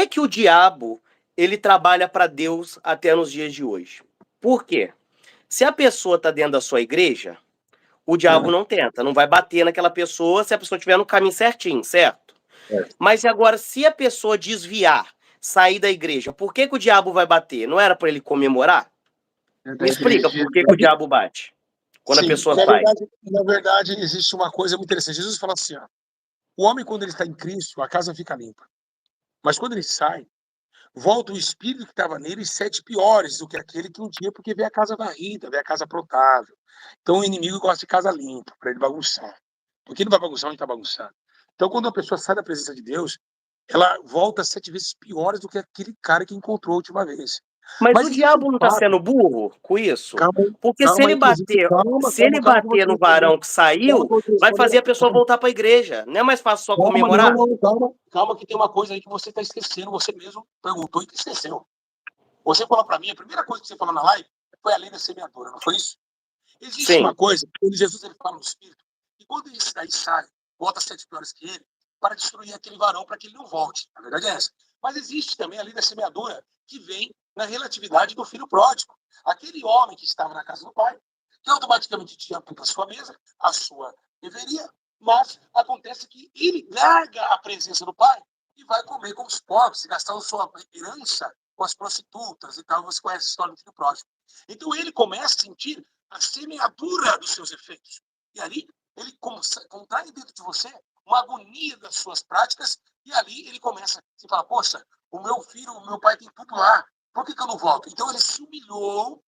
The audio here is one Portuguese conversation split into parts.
que o diabo ele trabalha para Deus até nos dias de hoje? Por quê? Se a pessoa está dentro da sua igreja, o diabo não tenta, não vai bater naquela pessoa se a pessoa estiver no caminho certinho, certo? Mas agora, se a pessoa desviar, sair da igreja, por que o diabo vai bater? Não era para ele comemorar? Me explica por que o diabo bate quando a pessoa sai. Na verdade, existe uma coisa muito interessante. Jesus fala assim, ó, o homem, quando ele está em Cristo, a casa fica limpa. Mas quando ele sai, volta o espírito que estava nele e 7 piores do que aquele que um dia, porque vê a casa varrida, vê a casa aprontável. Então o inimigo gosta de casa limpa, para ele bagunçar. Porque ele não vai bagunçar onde está bagunçado. Então quando a pessoa sai da presença de Deus, ela volta 7 vezes piores do que aquele cara que encontrou a última vez. Mas o diabo não está sendo burro com isso? Porque se ele bater no varão que saiu, vai fazer a pessoa voltar para a igreja. Não é mais fácil só comemorar? Calma, que tem uma coisa aí que você está esquecendo. Você mesmo perguntou e que esqueceu. Você falou para mim, a primeira coisa que você falou na live foi a lei da semeadura, não foi isso? Existe uma coisa, quando Jesus ele fala no Espírito, e quando esse daí sai, volta 7 piores que ele, para destruir aquele varão, para que ele não volte. A verdade é essa. Mas existe também a lei da semeadura, que vem na relatividade do filho pródigo. Aquele homem que estava na casa do pai, que automaticamente tinha tudo à sua mesa, a sua deveria, mas acontece que ele larga a presença do pai e vai comer com os pobres, gastando sua herança com as prostitutas e tal. Você conhece a história do filho pródigo. Então ele começa a sentir a semeadura dos seus efeitos. E ali ele contrai dentro de você uma agonia das suas práticas, e ali ele começa a falar, poxa, o meu filho, o meu pai tem tudo lá, por que eu não volto? Então ele se humilhou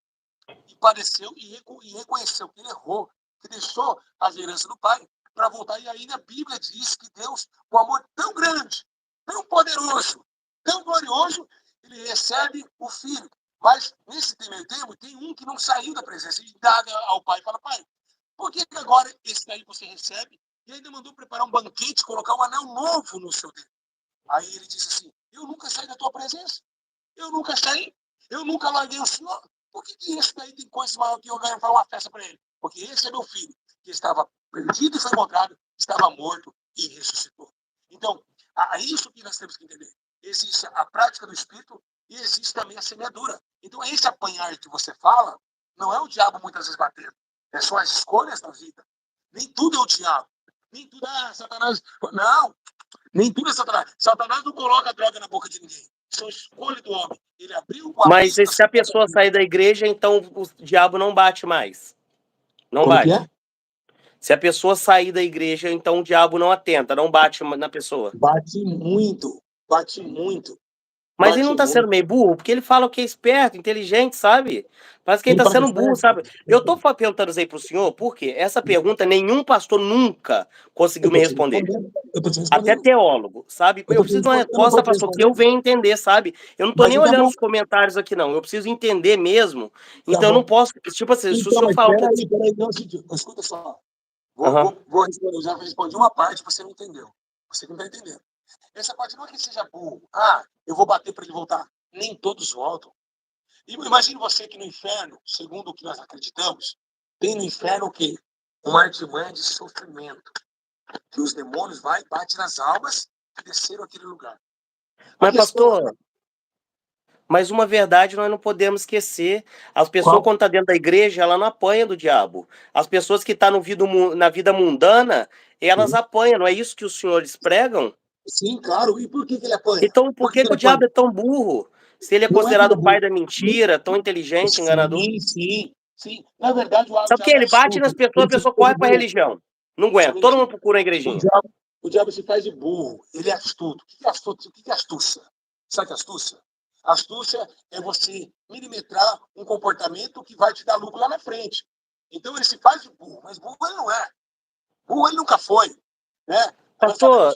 e padeceu e reconheceu que ele errou, que deixou as heranças do pai para voltar. E ainda a Bíblia diz que Deus, com amor tão grande, tão poderoso, tão glorioso, ele recebe o filho. Mas nesse meio termo, tem um que não saiu da presença e dá ao pai e fala, pai, por que agora esse daí você recebe? E ainda mandou preparar um banquete, colocar um anel novo no seu dedo. Aí ele disse assim, eu nunca saí da tua presença. Eu nunca saí. Eu nunca larguei o senhor. Por que esse daí tem coisa maior que eu ganho para uma festa para ele? Porque esse é meu filho, que estava perdido e foi encontrado, estava morto e ressuscitou. Então, é isso que nós temos que entender. Existe a prática do Espírito e existe também a semeadura. Então, esse apanhar que você fala, não é o diabo muitas vezes batendo. É só as escolhas da vida. Nem tudo é o diabo. Nem tudo é Satanás. Não, nem tudo é Satanás. Satanás não coloca droga na boca de ninguém. São escolha do homem. Ele abriu o Mas se a pessoa sair da igreja, então o diabo não bate mais. Não Como bate. que é? Se a pessoa sair da igreja, então o diabo não atenta, não bate na pessoa. Bate muito. Bate muito. Mas ele não tá sendo meio burro, porque ele fala que é esperto, inteligente, sabe? Parece que ele tá sendo burro, sabe? Eu tô perguntando isso aí pro senhor, por quê? Essa pergunta nenhum pastor nunca conseguiu me responder. Até teólogo, sabe? Eu preciso de uma resposta, pastor, que eu venha entender, sabe? Eu não tô nem olhando os comentários aqui, não. Eu preciso entender mesmo. Então eu não posso, tipo assim, se o senhor fala... Peraí, não, escuta só. Vou responder, já respondi uma parte, você não entendeu. Você não tá entendendo. Essa parte não é que seja burro. Eu vou bater para ele voltar. Nem todos voltam. Imagine você que no inferno, segundo o que nós acreditamos, tem no inferno o quê? Uma artimanha de sofrimento. Que os demônios vai e bate nas almas que desceram aquele lugar. Mas, pastor, mas uma verdade nós não podemos esquecer. As pessoas, quando estão dentro da igreja, ela não apanha do diabo. As pessoas que estão na vida mundana, elas apanham. Não é isso que os senhores pregam? Sim, claro. E por que ele apanha? Então, por que o diabo é tão burro? Se ele é considerado o pai da mentira, tão inteligente, enganador? Sim. Na verdade, o Sabe o que? Ele bate nas pessoas, a pessoa corre para a religião. Não aguenta. Todo mundo procura a igrejinha. O diabo se faz de burro. Ele é astuto. O que é astúcia? Sabe o que é astúcia? Astúcia é você milimetrar um comportamento que vai te dar lucro lá na frente. Então, ele se faz de burro. Mas burro ele não é. Burro ele nunca foi. Né? Pastor,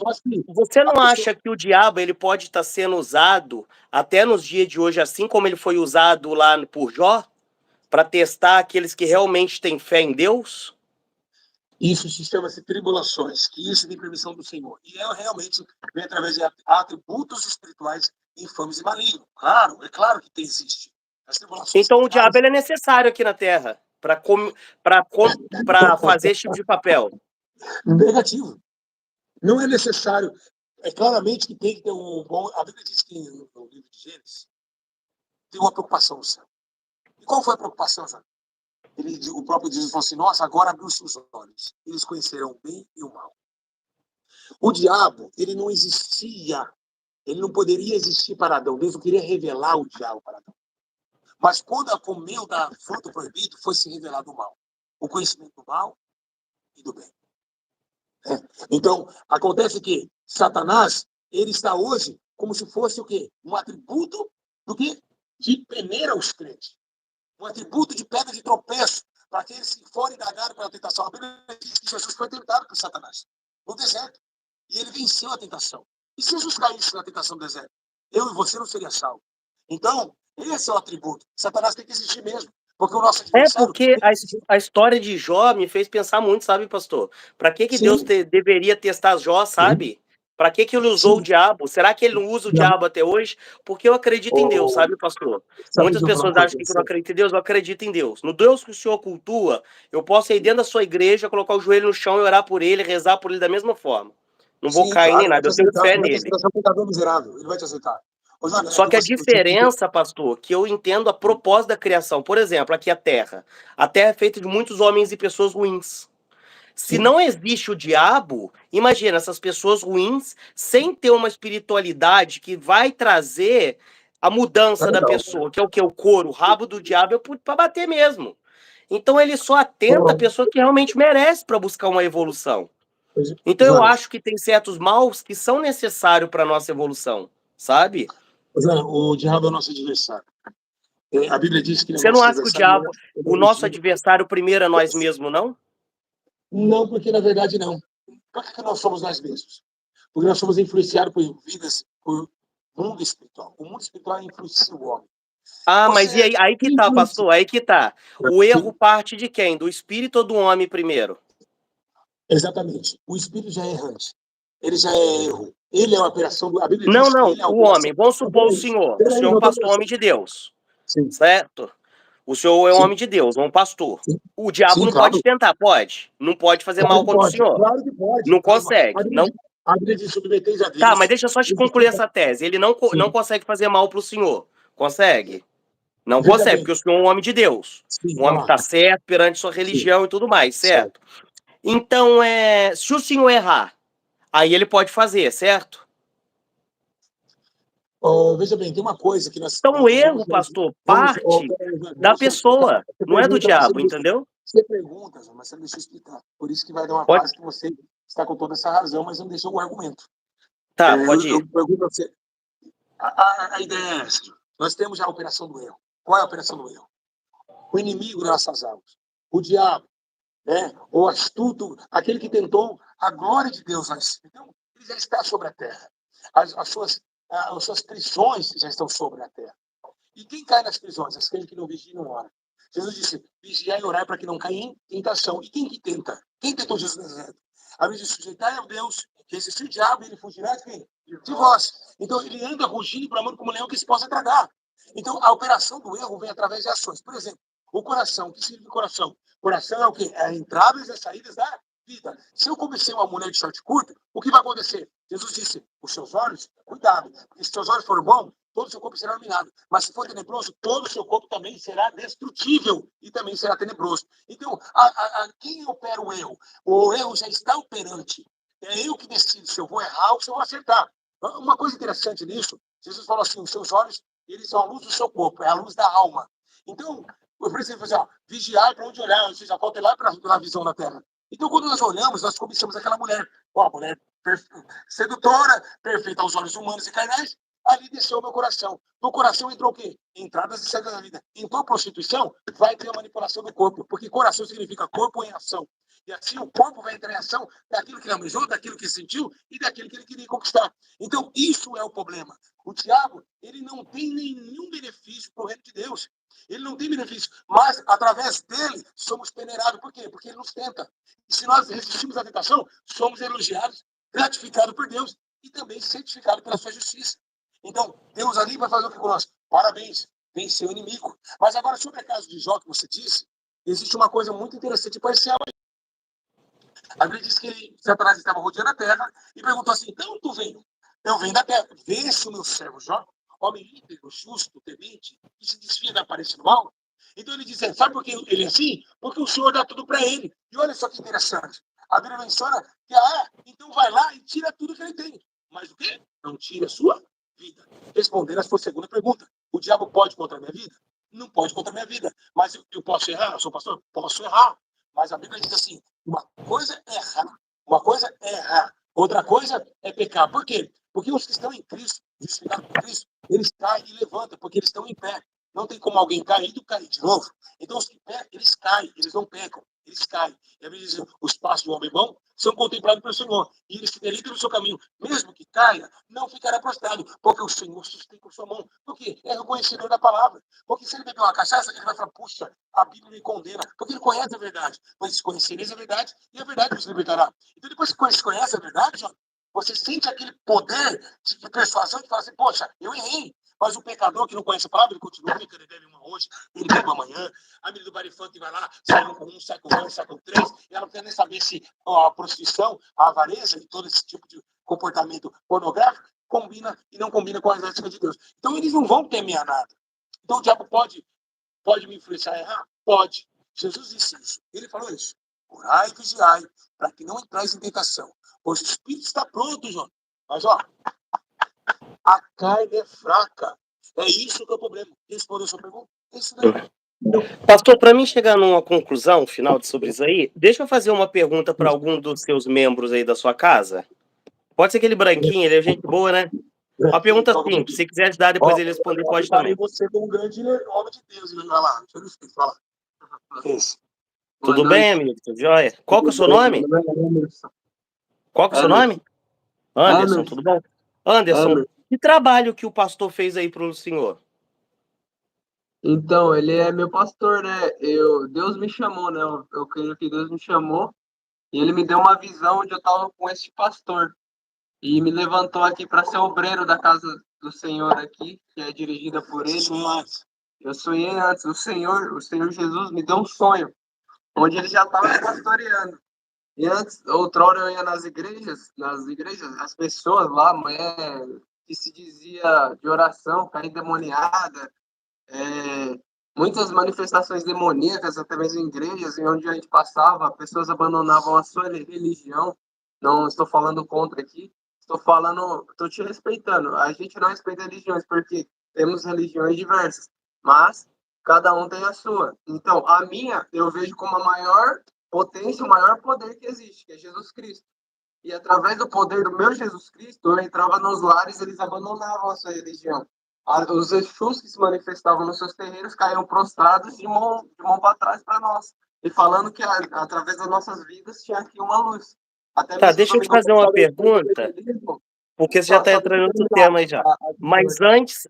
você não acha que o diabo ele pode estar sendo usado até nos dias de hoje, assim como ele foi usado lá por Jó, para testar aqueles que realmente têm fé em Deus? Isso se chama-se tribulações, que isso tem permissão do Senhor. E realmente vem através de atributos espirituais infames e malignos. Claro, é claro que existe. Então o diabo ele é necessário aqui na Terra para fazer esse tipo de papel. Negativo. Não é necessário. É claramente que tem que ter um bom... A Bíblia diz que no livro de Gênesis tem uma preocupação no céu. E qual foi a preocupação, Zé? O próprio Jesus falou assim, nossa, agora abriu-se os olhos. Eles conhecerão o bem e o mal. O diabo, ele não existia, ele não poderia existir para Adão. Deus não queria revelar o diabo para Adão. Mas quando comeu da fruta proibido, foi se revelado o mal. O conhecimento do mal e do bem. Então, acontece que Satanás, ele está hoje como se fosse o quê? Um atributo do quê? De peneira os crentes. Um atributo de pedra de tropeço para aqueles que forem indagados pela tentação. A Bíblia diz que Jesus foi tentado por Satanás no deserto. E ele venceu a tentação. E se Jesus caísse na tentação do deserto? Eu e você não seria salvo. Então, esse é o atributo. Satanás tem que existir mesmo. Porque o nosso adversário... porque a história de Jó me fez pensar muito, sabe, pastor? Para que Deus deveria testar Jó, sabe? Para que ele usou o diabo? Será que ele não usa o diabo até hoje? Porque eu acredito em Deus, sabe, pastor? Muitas pessoas acham que eu não acredito em Deus, eu acredito em Deus. No Deus que o Senhor cultua, eu posso ir dentro da sua igreja, colocar o joelho no chão e orar por ele, rezar por ele da mesma forma. Não vou cair nem nada, eu tenho fé nele. Ele vai te aceitar. Só que a diferença, pastor, que eu entendo a propósito da criação. Por exemplo, aqui a Terra. A Terra é feita de muitos homens e pessoas ruins. Se não existe o diabo, imagina essas pessoas ruins sem ter uma espiritualidade que vai trazer a mudança da pessoa, que é o que? O couro, o rabo do diabo é para bater mesmo. Então ele só atenta a pessoa que realmente merece para buscar uma evolução. Então eu acho que tem certos maus que são necessários para a nossa evolução, sabe? O diabo é o nosso adversário. A Bíblia diz que ele é Você o não nosso acha que adversário. o nosso adversário primeiro é nós mesmos, não? Não, porque na verdade não. Por que nós somos nós mesmos? Porque nós somos influenciados por vidas, por mundo espiritual. O mundo espiritual influencia o homem. Mas e aí que tá, pastor, aí que tá. O erro parte de quem? Do espírito ou do homem primeiro? Exatamente. O espírito já é errante. Ele já é erro. Ele é uma operação do... A Bíblia Não, diz que ele é a o operação... homem. Vamos supor o senhor. O senhor é um pastor, homem de Deus. Sim. Certo? O senhor é um homem de Deus, um pastor. Sim. O diabo não pode tentar, pode? Não pode fazer mal contra o senhor. Claro que pode. Não consegue. Não... A Bíblia diz submeteis a Deus. Tá, mas deixa eu só te concluir essa tese. Ele não consegue fazer mal pro senhor. Consegue? Não consegue, porque o senhor é um homem de Deus. Um homem que está certo perante sua religião e tudo mais, certo? Então, se o senhor errar, aí ele pode fazer, certo? Veja bem, tem uma coisa que nós... Então, o erro, pastor, parte da pessoa, não é do diabo, entendeu? Você pergunta, mas você não deixa eu explicar. Por isso que vai dar uma fase que você está com toda essa razão, mas não deixou o argumento. Tá, pode ir. Eu pergunto a você. A ideia é essa. Nós temos já a operação do erro. Qual é a operação do erro? O inimigo das nossas almas. O diabo. O astuto, aquele que tentou a glória de Deus. Então, ele já está sobre a terra. As suas prisões já estão sobre a terra. E quem cai nas prisões? Aquele que não vigia e não ora. Jesus disse, vigiar e orar para que não caia em tentação. E quem que tenta? Quem tentou Jesus no deserto? A Bíblia diz, sujeitai a Deus, que existe o diabo, ele fugirá de quem? De vós. Então, ele anda rugindo e bramando como um leão que se possa tragar. Então, a operação do erro vem através de ações. Por exemplo, o coração. O que significa coração? Coração é o quê? É as entradas e as saídas da vida. Se eu comecei uma mulher de short curto, o que vai acontecer? Jesus disse, os seus olhos, cuidado, porque se os seus olhos forem bons, todo o seu corpo será iluminado. Mas se for tenebroso, todo o seu corpo também será destrutível e também será tenebroso. Então, quem opera o erro? O erro já está operante. É eu que decido se eu vou errar ou se eu vou acertar. Uma coisa interessante nisso, Jesus falou assim, os seus olhos, eles são a luz do seu corpo, é a luz da alma. Então, eu preciso fazer, vigiar para onde olhar, ou seja, cautelar pela visão da terra. Então, quando nós olhamos, nós cobiçamos aquela mulher. A mulher sedutora, perfeita aos olhos humanos e carnais, ali desceu o meu coração. No coração entrou o quê? Entradas e saídas da vida. Entrou prostituição, vai ter a manipulação do corpo, porque coração significa corpo em ação. E assim o corpo vai entrar em ação daquilo que ele almejou, daquilo que sentiu e daquilo que ele queria conquistar. Então, isso é o problema. O diabo, ele não tem nenhum benefício para o reino de Deus. Ele não tem benefício, mas através dele somos peneirados. Por quê? Porque ele nos tenta. E se nós resistimos à tentação, somos elogiados, gratificados por Deus e também certificados pela sua justiça. Então, Deus ali vai fazer o que com nós? Parabéns, venceu o inimigo. Mas agora, sobre o caso de Jó que você disse, existe uma coisa muito interessante e parcial aí. A Bíblia diz que Satanás estava rodeando a terra e perguntou assim, então tu vem Eu venho da terra. Vê-se o meu servo Jó, homem íntegro, justo, temente, que se desvia da aparência do mal. Então ele diz, sabe por que ele é assim? Porque o Senhor dá tudo para ele. E olha só que interessante. A Bíblia menciona que, então vai lá e tira tudo que ele tem. Mas o quê? Não tira a sua vida. Respondendo a sua segunda pergunta. O diabo pode contra a minha vida? Não pode contra a minha vida. Mas eu posso errar? Eu sou pastor? Posso errar. Mas a Bíblia diz assim, uma coisa é errar. Uma coisa é errar. Outra coisa é pecar. Por quê? Porque os que estão em Cristo, justificados por Cristo, eles caem e levantam, porque eles estão em pé. Não tem como alguém cair e cair de novo. Então, os que pecam, eles caem, eles não pecam, eles caem. E a Bíblia diz, os passos do homem bom são contemplados pelo Senhor, e ele se deleita no seu caminho. Mesmo que caia, não ficará prostrado, porque o Senhor sustém com sua mão. Porque é reconhecedor da palavra. Porque se ele beber uma cachaça, ele vai falar, puxa, a Bíblia me condena. Porque ele conhece a verdade. Mas conhecereis a verdade, e a verdade nos libertará. Então, depois que você conhece a verdade, você sente aquele poder de persuasão de falar assim, poxa, eu errei. Mas o pecador que não conhece a palavra, ele continua brincando, ele bebe uma hoje, ele bebe amanhã. A menina do barifante vai lá, sai com um, sai com dois, sai com três, e ela não quer nem saber se a prostituição, a avareza e todo esse tipo de comportamento pornográfico combina e não combina com a ética de Deus. Então eles não vão temer nada. Então o diabo pode me influenciar a errar? Pode. Jesus disse isso. Ele falou isso. Orai e vigiai, para que não entrais em tentação. Pois o espírito está pronto, João. Mas, a carne é fraca. É isso que é o problema. Respondeu a sua pergunta? Isso daí. Pastor, para mim chegar numa conclusão final sobre isso aí, deixa eu fazer uma pergunta para algum dos seus membros aí da sua casa. Pode ser aquele branquinho, ele é gente boa, né? Uma pergunta simples. Se quiser ajudar, depois ele responder, pode também. Você como um grande homem de Deus. Vai lá, deixa eu ver, fala. Isso. Tudo bem, amigo? Tudo jóia? Qual que é o seu nome? Qual que é o seu nome? Anderson, tudo bom? Anderson, que trabalho que o pastor fez aí para o senhor? Então, ele é meu pastor, né? Deus me chamou, né? Eu creio que Deus me chamou e ele me deu uma visão onde eu estava com esse pastor e me levantou aqui para ser obreiro da casa do Senhor aqui, que é dirigida por ele. Eu sonhei antes, o Senhor Jesus me deu um sonho onde ele já estava me pastoreando. E antes, outrora eu ia nas igrejas, as pessoas lá, mulher que se dizia de oração, ficar endemoniada, muitas manifestações demoníacas através de igrejas em onde a gente passava, pessoas abandonavam a sua religião. Não estou falando contra aqui, estou te respeitando. A gente não respeita religiões porque temos religiões diversas, mas cada um tem a sua. Então, a minha eu vejo como a maior potência, o maior poder que existe, que é Jesus Cristo. E através do poder do meu Jesus Cristo, eu entrava nos lares, eles abandonavam a sua religião. Os Exus que se manifestavam nos seus terreiros caíam prostrados de mão para trás para nós. E falando que através das nossas vidas tinha aqui uma luz. Até Tá, deixa eu te fazer uma pergunta, porque você já está entrando no outro tema aí já. Mas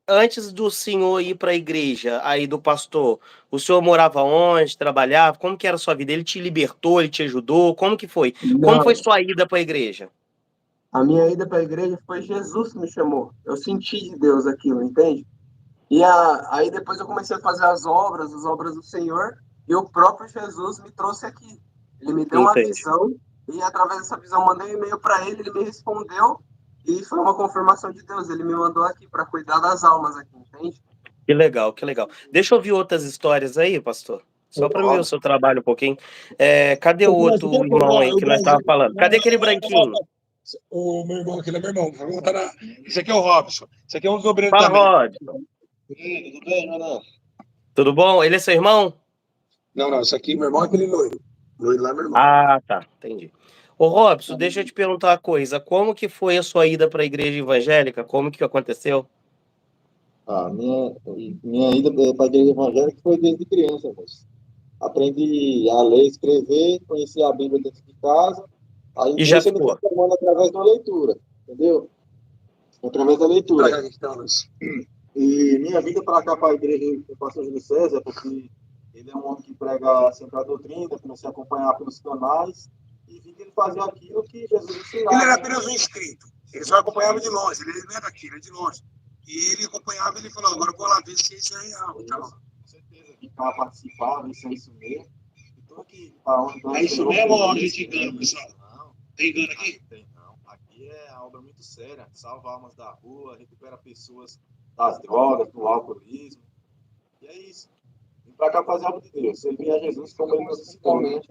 antes do senhor ir para a igreja, aí do pastor, o senhor morava onde, trabalhava? Como que era a sua vida? Ele te libertou, ele te ajudou? Como que foi? Como foi sua ida para a igreja? A minha ida para a igreja foi Jesus que me chamou. Eu senti de Deus aquilo, entende? E aí depois eu comecei a fazer as obras do Senhor, e o próprio Jesus me trouxe aqui. Ele me deu uma visão, e através dessa visão mandei um e-mail para ele, ele me respondeu, e foi uma confirmação de Deus. Ele me mandou aqui para cuidar das almas aqui, entende? Que legal, que legal. Deixa eu ouvir outras histórias aí, pastor. Só para ver o seu trabalho um pouquinho. Cadê o outro irmão aí que nós estávamos falando? Cadê aquele branquinho? O meu irmão, aquele é meu irmão. Esse aqui é o Robson. Esse aqui é um dos obreiros também. Fala, Robson. Tudo bem, Ronaldo? Tudo bom? Ele é seu irmão? Não, esse aqui, meu irmão, é aquele loiro. Loiro lá é meu irmão. Ah, tá, entendi. Ô, Robson, deixa eu te perguntar uma coisa. Como que foi a sua ida para a igreja evangélica? Como que aconteceu? Minha ida para a igreja evangélica foi desde criança, moço. Aprendi a ler, escrever, conheci a Bíblia dentro de casa. Aí E já Deus me transformando através da leitura, entendeu? Através da leitura. E minha vida para cá, para a igreja do pastor Júlio César, porque ele é um homem que prega sempre a doutrina, comecei a acompanhar pelos canais e vi que ele fazia aquilo que Jesus ensinava. Ele era apenas um inscrito, ele só acompanhava de longe, ele não é daqui, ele é de longe. E ele acompanhava e ele falou, agora eu vou lá ver se isso é real. Tá bom. Com certeza, vir cá participar, ver se é isso mesmo. Então aqui, para onde é isso mesmo ou a gente engana, pessoal? Não. Tem engano aqui? Tem não. Aqui aí é uma obra muito séria. Salva almas da rua, recupera pessoas das drogas, do alcoolismo. E é isso. Vim pra cá fazer a obra de Deus. Servir a Jesus como ele nos ensinou.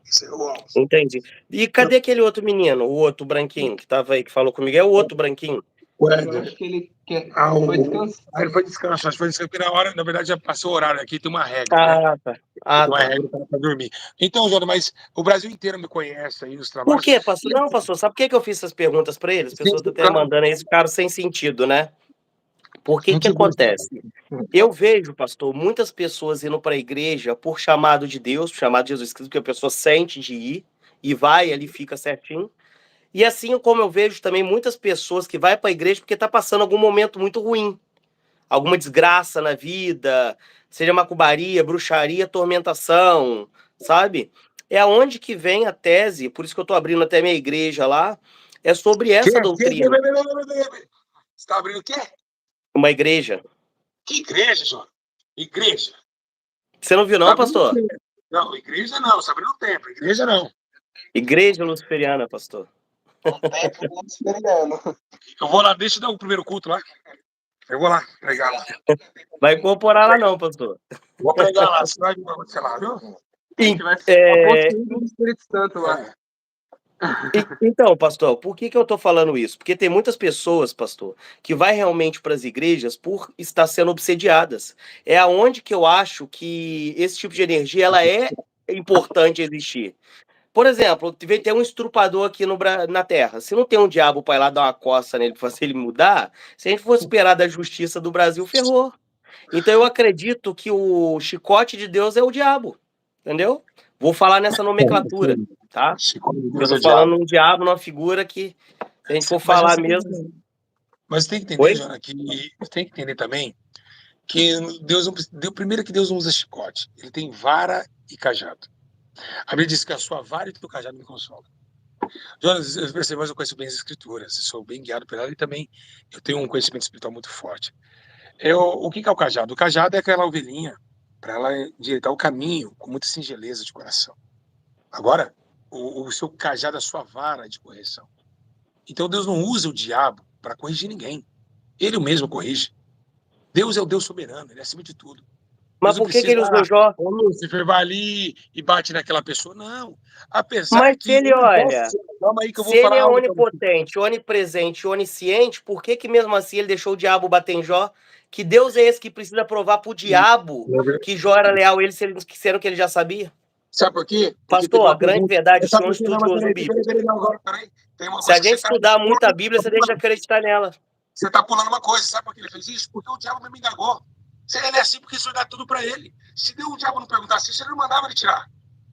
Isso é o Entendi. E cadê aquele outro menino, o outro branquinho que tava aí, que falou comigo? É o outro branquinho. Eu acho que ele foi descansar. Ele foi descansar, porque na hora, na verdade, já passou o horário aqui, tem uma regra, né? Ah, tá. Ah, Tem uma tá. regra para dormir. Então, Jota, mas o Brasil inteiro me conhece aí, os Por trabalhos. quê, pastor? Não, pastor, sabe por que eu fiz essas perguntas para ele? As pessoas estão até mandando aí, ficaram sem sentido, né? Por que acontece? Eu vejo, pastor, muitas pessoas indo para a igreja por chamado de Deus, chamado de Jesus Cristo, que a pessoa sente de ir e vai, ali fica certinho. E assim como eu vejo também muitas pessoas que vai para a igreja porque está passando algum momento muito ruim, alguma desgraça na vida, seja macumbaria, bruxaria, tormentação, sabe? É aonde que vem a tese, por isso que eu estou abrindo até minha igreja lá, é sobre essa doutrina. Você está abrindo o quê? Uma igreja. Que igreja, Jota? Igreja. Você não viu não, pastor? Não, igreja não, você abriu o templo, igreja não. Igreja luciferiana, pastor. Templo luciferiano. Eu vou lá, deixa eu dar o primeiro culto lá. Eu vou lá pregar lá. Vai incorporar lá não, pastor. Vou pregar lá, você vai, sei lá, viu? A gente vai apostando no Espírito Santo lá. Então, pastor, por que eu tô falando isso? Porque tem muitas pessoas, pastor, que vai realmente para as igrejas por estar sendo obsediadas. É aonde que eu acho que esse tipo de energia ela é importante existir. Por exemplo, tem um estrupador aqui na Terra. Se não tem um diabo para ir lá dar uma coça nele para fazer ele mudar, se a gente for esperar da justiça do Brasil, ferrou. Então eu acredito que o chicote de Deus é o diabo, entendeu? Vou falar nessa nomenclatura, tá? Eu tô falando um diabo numa figura que, se a gente for falar mesmo... Mas tem que entender, Jona, que tem que entender também que Deus não, primeiro que Deus não usa chicote, ele tem vara e cajado. A Bíblia diz que a sua vara e o teu cajado me consola. Jonas, eu percebo, mas eu conheço bem as escrituras, eu sou bem guiado por ela e também eu tenho um conhecimento espiritual muito forte. O que é o cajado? O cajado é aquela ovelhinha para ela endireitar o caminho com muita singeleza de coração. Agora, o seu cajado é a sua vara de correção. Então Deus não usa o diabo para corrigir ninguém. Ele mesmo corrige. Deus é o Deus soberano, ele é acima de tudo. Mas por que ele usou Jó? O Lúcifer vai ali e bate naquela pessoa. Não. Apesar mas que se ele, olha, calma aí que eu vou se falar ele é onipotente, onipresente, onisciente, por que mesmo assim ele deixou o diabo bater em Jó? Que Deus é esse que precisa provar pro diabo que Jó era leal a ele, sendo que ele já sabia? Sabe por quê? Pastor, a grande verdade, o senhor é um estudioso bíblico. Se a gente estudar muito a Bíblia, você deixa de acreditar nela. Você está pulando uma coisa, sabe por que ele fez isso? Porque o diabo me indagou. Se ele é assim, porque isso dá tudo para ele. Se o diabo não perguntasse isso, ele não mandava ele tirar.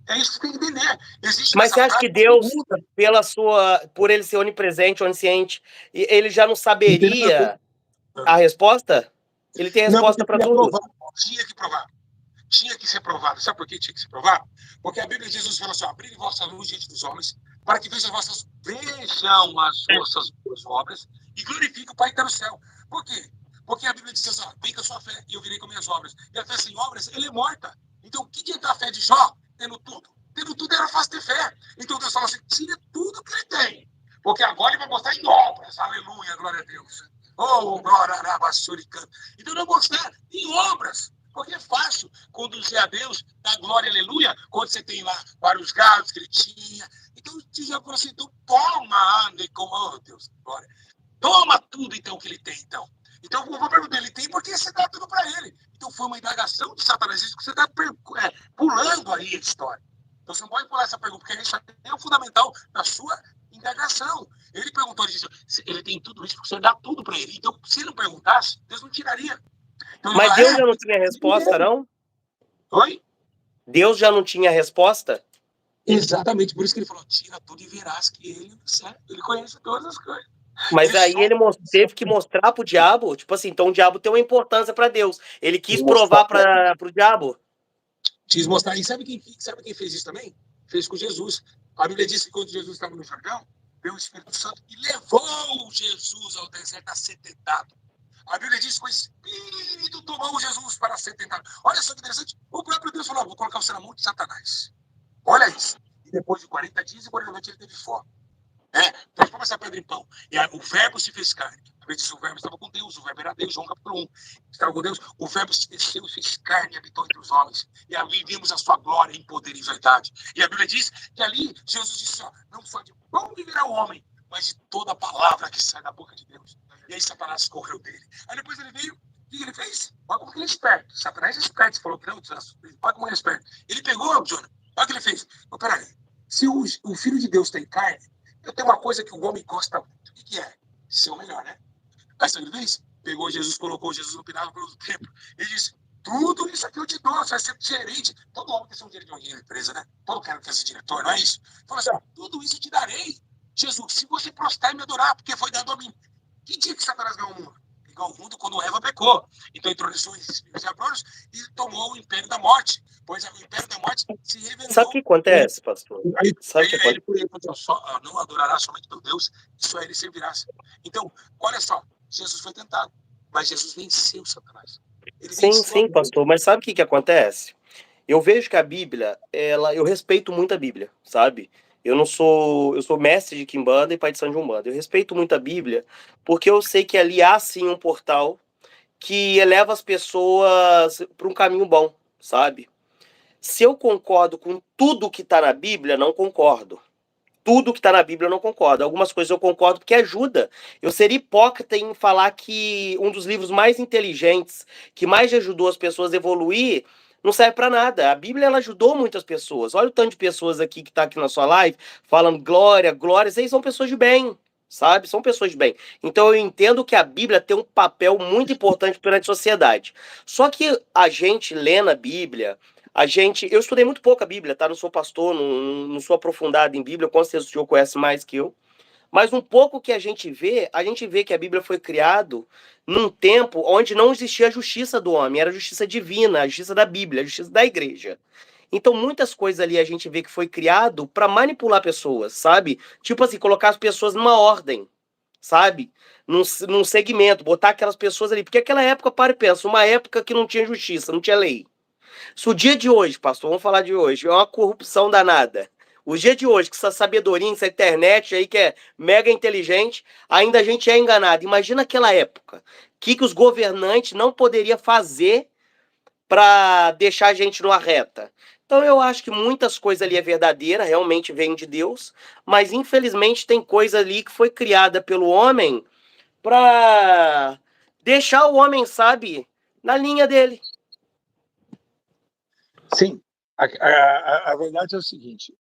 É isso que você tem que entender. Mas você acha que Deus, por ele ser onipresente, onisciente, ele já não saberia a resposta? Ele tem a resposta para tudo. Tinha que provar. Tinha que ser provado. Sabe por que tinha que ser provado? Porque a Bíblia de Jesus fala assim: abri vossa luz diante dos homens, para que vejam as vossas boas obras e glorifiquem o Pai que está no céu. Por quê? Porque a Bíblia diz assim: vem com a sua fé e eu virei com minhas obras. E a fé sem obras, ele é morta. Então, o que é a fé de Jó? Tendo tudo. Tendo tudo era fácil ter fé. Então, Deus fala assim: tira tudo que ele tem. Porque agora ele vai mostrar em obras. Aleluia, glória a Deus. Oh, glória a Deus. Então, não mostrar em obras. Porque é fácil conduzir a Deus, dar glória, aleluia, quando você tem lá vários gados que ele tinha. Então, o Tiago falou assim: então toma, ande com, oh Deus, glória. Toma tudo, então, que ele tem, então. Então, eu vou perguntar, ele tem porque você dá tudo para ele. Então, foi uma indagação de Satanás, isso que você está pulando aí a história. Então, você não pode pular essa pergunta, porque isso é o fundamental da sua indagação. Ele perguntou, ele disse, ele tem tudo isso porque você dá tudo para ele. Então, se ele não perguntasse, Deus não tiraria. Então, mas Deus já não tinha resposta, não? Oi? Deus já não tinha resposta? Exatamente, por isso que ele falou, tira tudo e verás que ele conhece todas as coisas. Mas aí ele teve que mostrar pro diabo, tipo assim, então o diabo tem uma importância para Deus. Ele quis provar pro diabo. Quis mostrar. E sabe quem fez isso também? Fez com Jesus. A Bíblia diz que quando Jesus estava no Jordão, veio o Espírito Santo e levou Jesus ao deserto a ser tentado. A Bíblia diz que o Espírito tomou Jesus para ser tentado. Olha só que interessante. O próprio Deus falou, vou colocar você na mão de Satanás. Olha isso. E depois de 40 dias e 40 noites ele teve fome. Transforma essa pedra em pão. E aí, o verbo se fez carne. A Bíblia diz: o verbo estava com Deus, o verbo era Deus. João capítulo 1. Estava com Deus, o verbo se desceu e fez carne e habitou entre os homens. E ali vimos a sua glória em poder e verdade. E a Bíblia diz que ali Jesus disse: ó, não só de pão viverá o homem, mas de toda a palavra que sai da boca de Deus. E aí Satanás correu dele. Aí depois ele veio, o que ele fez? Olha como que ele é esperto. Satanás é esperto. Você falou que não, olha como ele é esperto. Ele pegou, Jonah, olha o que ele fez. Oh, peraí, se o Filho de Deus tem carne, eu tenho uma coisa que o homem gosta muito. O que é? Ser o melhor, né? Aí sabe o que ele fez? Pegou Jesus, colocou Jesus no pináculo do templo. Ele disse: tudo isso aqui eu te dou, você vai ser gerente. Todo homem quer ser um gerente de uma empresa, né? Todo cara quer ser diretor, não é isso? Falou assim: ó, tudo isso eu te darei. Jesus, se você prostrar e me adorar, porque foi dado a mim. Que dia que Satanás ganhou o mundo? Ele ganhou o mundo quando Eva pecou. Então entrou nesses espíritos diabólicos e tomou o império da morte. Pois o império da morte se revelou. Sabe o que acontece, pastor? Sabe o que Ele falou: não adorará somente meu Deus, e só ele servirá. Então, olha só, Jesus foi tentado, mas Jesus venceu Satanás. Ele Sim, sim, pastor. Mas sabe o que acontece? Eu vejo que a Bíblia, eu respeito muito a Bíblia, sabe? Eu sou mestre de Quimbanda e pai de Santo Umbanda. Eu respeito muito a Bíblia porque eu sei que ali há sim um portal que eleva as pessoas para um caminho bom, sabe? Se eu concordo com tudo que está na Bíblia, não concordo. Tudo que está na Bíblia eu não concordo. Algumas coisas eu concordo porque ajuda. Eu seria hipócrita em falar que um dos livros mais inteligentes, que mais ajudou as pessoas a evoluir, não serve para nada. A Bíblia ela ajudou muitas pessoas. Olha o tanto de pessoas aqui que está aqui na sua live falando glória, glória. Vocês são pessoas de bem, sabe? São pessoas de bem. Então eu entendo que a Bíblia tem um papel muito importante perante a sociedade. Só que a gente lendo a Bíblia, eu estudei muito pouco a Bíblia, tá? Não sou pastor, não sou aprofundado em Bíblia, com certeza o senhor conhece mais que eu. Mas um pouco que a gente vê que a Bíblia foi criada num tempo onde não existia a justiça do homem, era a justiça divina, a justiça da Bíblia, a justiça da igreja. Então muitas coisas ali a gente vê que foi criado para manipular pessoas, sabe? Tipo assim, colocar as pessoas numa ordem, sabe? Num segmento, botar aquelas pessoas ali. Porque aquela época, para e pensa, uma época que não tinha justiça, não tinha lei. Se o dia de hoje, pastor, vamos falar de hoje, é uma corrupção danada. O dia de hoje, com essa sabedoria, essa internet aí que é mega inteligente, ainda a gente é enganado. Imagina aquela época. O que os governantes não poderiam fazer para deixar a gente numa reta? Então eu acho que muitas coisas ali é verdadeira, realmente vem de Deus, mas infelizmente tem coisa ali que foi criada pelo homem para deixar o homem, sabe, na linha dele. Sim, a verdade é o seguinte: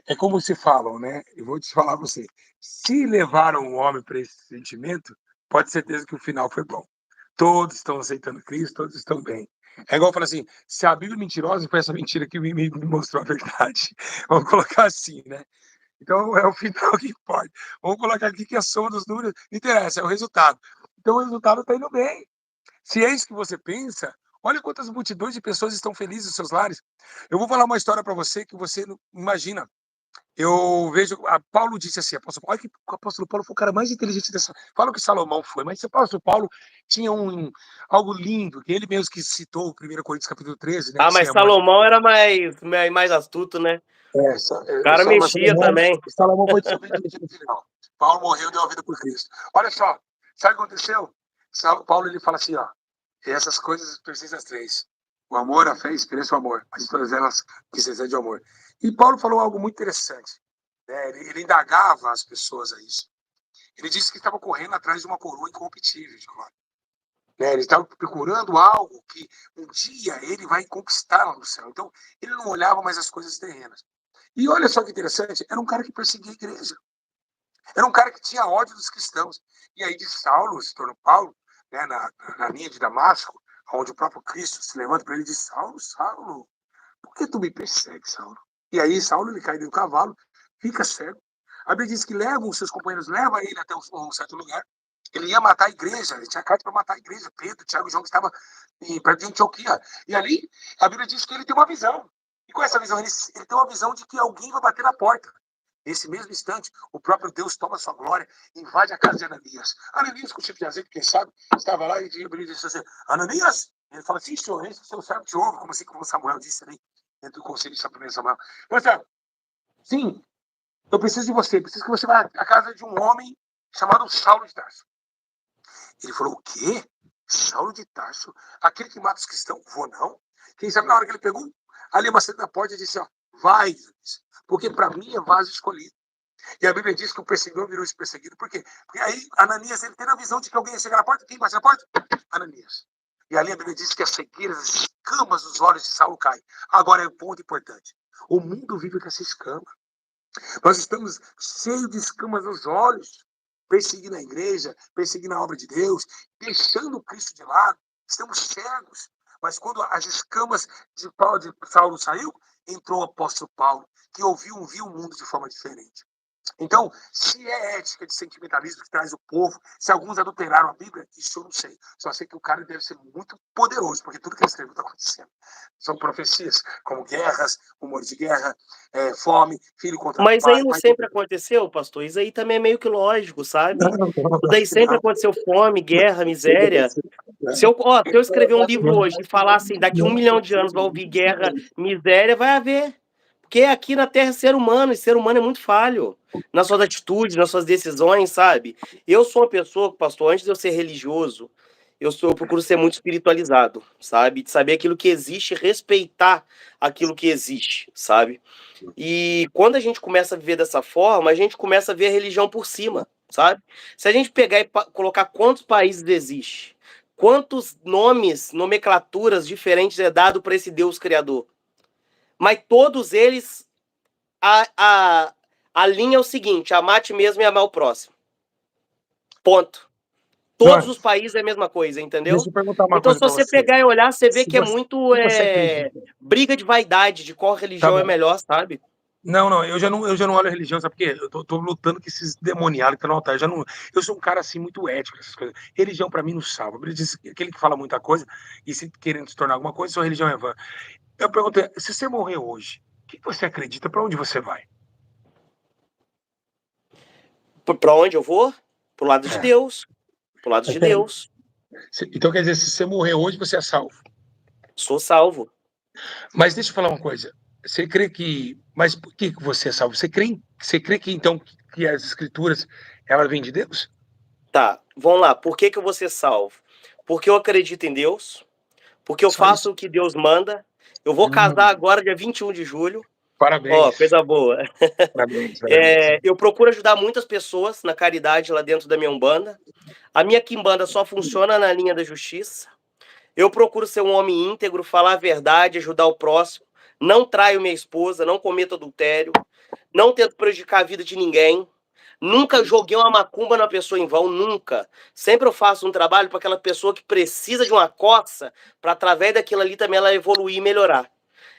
é como se falam, né? Eu vou te falar para você. Se levaram o homem para esse sentimento, pode ter certeza que o final foi bom. Todos estão aceitando Cristo, todos estão bem. É igual falar assim: se a Bíblia é mentirosa, foi essa mentira que me mostrou a verdade. Vamos colocar assim, né? Então é o final que importa. Vamos colocar aqui que a soma dos números não interessa, é o resultado. Então o resultado está indo bem. Se é isso que você pensa, olha quantas multidões de pessoas estão felizes nos seus lares. Eu vou falar uma história para você que você não imagina. Eu vejo, Paulo disse assim, olha que o apóstolo Paulo foi o cara mais inteligente dessa. Fala que Salomão foi, mas o apóstolo Paulo tinha algo lindo, que ele mesmo que citou, 1 Coríntios capítulo 13, né? Ah, mas Salomão era mais astuto, né? O cara mexia também. Salomão foi desobediente no final. Paulo morreu e deu a vida por Cristo. Olha só, sabe o que aconteceu? Paulo ele fala assim, ó, essas coisas precisam das três: o amor, a fé e a esperança, o amor. Mas todas elas precisam de amor. E Paulo falou algo muito interessante, né? Ele indagava as pessoas a isso. Ele disse que estava correndo atrás de uma coroa incorruptível de glória. Né? Ele estava procurando algo que um dia ele vai conquistar lá no céu. Então, ele não olhava mais as coisas terrenas. E olha só que interessante, era um cara que perseguia a igreja. Era um cara que tinha ódio dos cristãos. E aí de Saulo se tornou Paulo, né, na linha de Damasco, onde o próprio Cristo se levanta para ele e diz: Saulo, Saulo, por que tu me persegues, Saulo? E aí Saulo ele cai do cavalo, fica cego. A Bíblia diz que levam os seus companheiros, leva ele até um certo lugar. Ele ia matar a igreja, ele tinha carta para matar a igreja. Pedro, Tiago e João que estavam perto de Antioquia. E ali a Bíblia diz que ele tem uma visão. E com essa visão, ele tem uma visão de que alguém vai bater na porta. Nesse mesmo instante, o próprio Deus toma sua glória e invade a casa de Ananias. Ananias, com o tipo de azeite, quem sabe, estava lá e disse assim: Ananias? Ele fala: sim, senhor, esse é o seu servo te ouve, como assim como Samuel disse ali, dentro do conselho de São Samuel. Mas, sim, eu preciso de você, preciso que você vá à casa de um homem chamado Saulo de Tarso. Ele falou, o quê? Saulo de Tarso? Aquele que mata os cristãos? Vou não. Quem sabe na hora que ele pegou ali uma cena na porta e disse, ó, vai, porque para mim é vaso escolhido. E a Bíblia diz que o perseguidor virou esse perseguido. Por quê? Porque aí Ananias, ele teve a visão de que alguém ia chegar na porta. Quem bate na porta? Ananias. E ali a Bíblia diz que as cegueiras, as escamas dos olhos de Saulo caem. Agora é um ponto importante. O mundo vive com essa escama. Nós estamos cheios de escamas nos olhos, perseguindo a igreja, perseguindo a obra de Deus, deixando o Cristo de lado. Estamos cegos. Mas quando as escamas de Saulo saiu, entrou o apóstolo Paulo, que viu o mundo de forma diferente. Então, se é ética de sentimentalismo que traz o povo, se alguns adulteraram a Bíblia, isso eu não sei. Só sei que o cara deve ser muito poderoso, porque tudo que ele escreveu está acontecendo. São profecias, como guerras, rumores de guerra, fome, filho contra Mas pai. aí não sempre aconteceu, pastor? Isso aí também é meio que lógico, sabe? Tudo aí sempre aconteceu fome, guerra, miséria. Se eu escrever um livro hoje e falar assim, daqui 1 milhão de anos vai ouvir guerra, miséria, vai haver. Porque aqui na Terra é ser humano, e ser humano é muito falho nas suas atitudes, nas suas decisões, sabe? Eu sou uma pessoa, pastor, antes de eu ser religioso, eu procuro ser muito espiritualizado, sabe? De saber aquilo que existe, respeitar aquilo que existe, sabe? E quando a gente começa a viver dessa forma, a gente começa a ver a religião por cima, sabe? Se a gente pegar e colocar quantos países existe, quantos nomes, nomenclaturas diferentes é dado para esse Deus criador, mas todos eles, a linha é o seguinte, amar a ti mesmo e amar o próximo. Ponto. Todos os países é a mesma coisa, entendeu? Deixa eu perguntar uma Então, coisa se para você você. pegar e olhar, você vê Se que é você- muito você acredita? briga de vaidade, de qual religião é bom. melhor, sabe? Não, eu já não olho a religião, sabe por quê? Eu tô lutando com esses demoniados que estão no altar. Eu sou um cara assim muito ético nessas coisas. Religião para mim não salva. A Bíblia diz que aquele que fala muita coisa e se querendo se tornar alguma coisa, sua religião é vã. Eu perguntei, se você morrer hoje, o que você acredita? Para onde você vai? Para onde eu vou? Pro lado de É. Deus. Pro lado de Deus. Então quer dizer, se você morrer hoje, você é salvo. Sou salvo. Mas deixa eu falar uma coisa. Você crê que... Mas por que você é salvo? Você crê que então que as escrituras, elas vêm de Deus? Tá, vamos lá. Por que eu vou ser salvo? Porque eu acredito em Deus. Porque eu Só faço isso. o que Deus manda. Eu vou casar agora, dia 21 de julho. Parabéns. Coisa boa. Parabéns. Eu procuro ajudar muitas pessoas na caridade lá dentro da minha Umbanda. A minha quimbanda só funciona na linha da justiça. Eu procuro ser um homem íntegro, falar a verdade, ajudar o próximo. Não traio minha esposa, não cometo adultério. Não tento prejudicar a vida de ninguém. Nunca joguei uma macumba na pessoa em vão, nunca. Sempre eu faço um trabalho para aquela pessoa que precisa de uma coça, para através daquilo ali também ela evoluir e melhorar.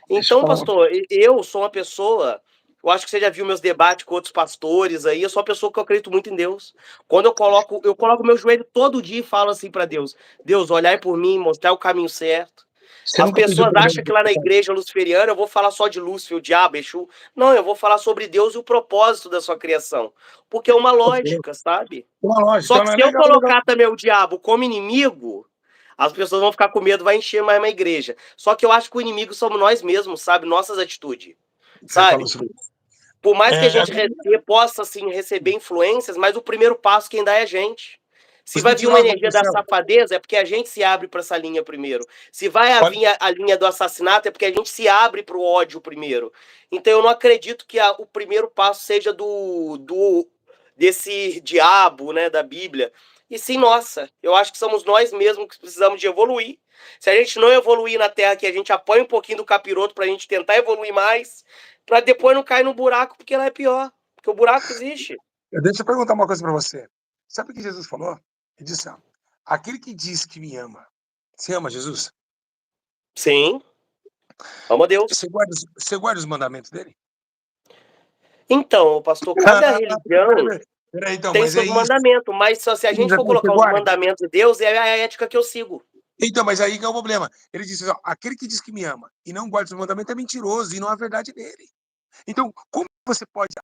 Então, pastor, eu sou uma pessoa, eu acho que você já viu meus debates com outros pastores aí, eu sou uma pessoa que eu acredito muito em Deus. Quando eu coloco meu joelho todo dia e falo assim para Deus, Deus, olhai por mim, mostrar o caminho certo. Você As nunca pediu pessoas perdão acham que lá na igreja luciferiana eu vou falar só de Lúcifer, o diabo, Exu. Não, eu vou falar sobre Deus e o propósito da sua criação. Porque é uma lógica, sabe? uma lógica, Só então que não é se eu legal. colocar também o diabo como inimigo, as pessoas vão ficar com medo, vai encher mais uma igreja. Só que eu acho que o inimigo somos nós mesmos, sabe? Nossas atitudes, Você sabe? falou sobre isso. Por mais que a gente possa, assim, receber influências, mas o primeiro passo quem dá é a gente. Se Os vai vir uma mentirosos vão energia pro da céu. safadeza, é porque a gente se abre para essa linha primeiro. Se vai vir a linha do assassinato, é porque a gente se abre para o ódio primeiro. Então eu não acredito que o primeiro passo seja desse diabo, né, da Bíblia. E sim, nossa, eu acho que somos nós mesmos que precisamos de evoluir. Se a gente não evoluir na Terra, que a gente apoia um pouquinho do capiroto para a gente tentar evoluir mais, para depois não cair no buraco, porque lá é pior. Porque o buraco existe. Deixa eu perguntar uma coisa para você. Sabe o que Jesus falou? Ele disse, aquele que diz que me ama, você ama Jesus? Sim. Amo a Deus. Você guarda os mandamentos dele? Então, pastor, cada religião Peraí, então, tem mas seus é isso. mandamentos, mas se a gente for Você colocar os guarda? mandamentos de Deus, é a ética que eu sigo. Então, mas aí que é o problema. Ele disse, aquele que diz que me ama e não guarda os mandamentos é mentiroso e não é a verdade dele. Então, como você pode...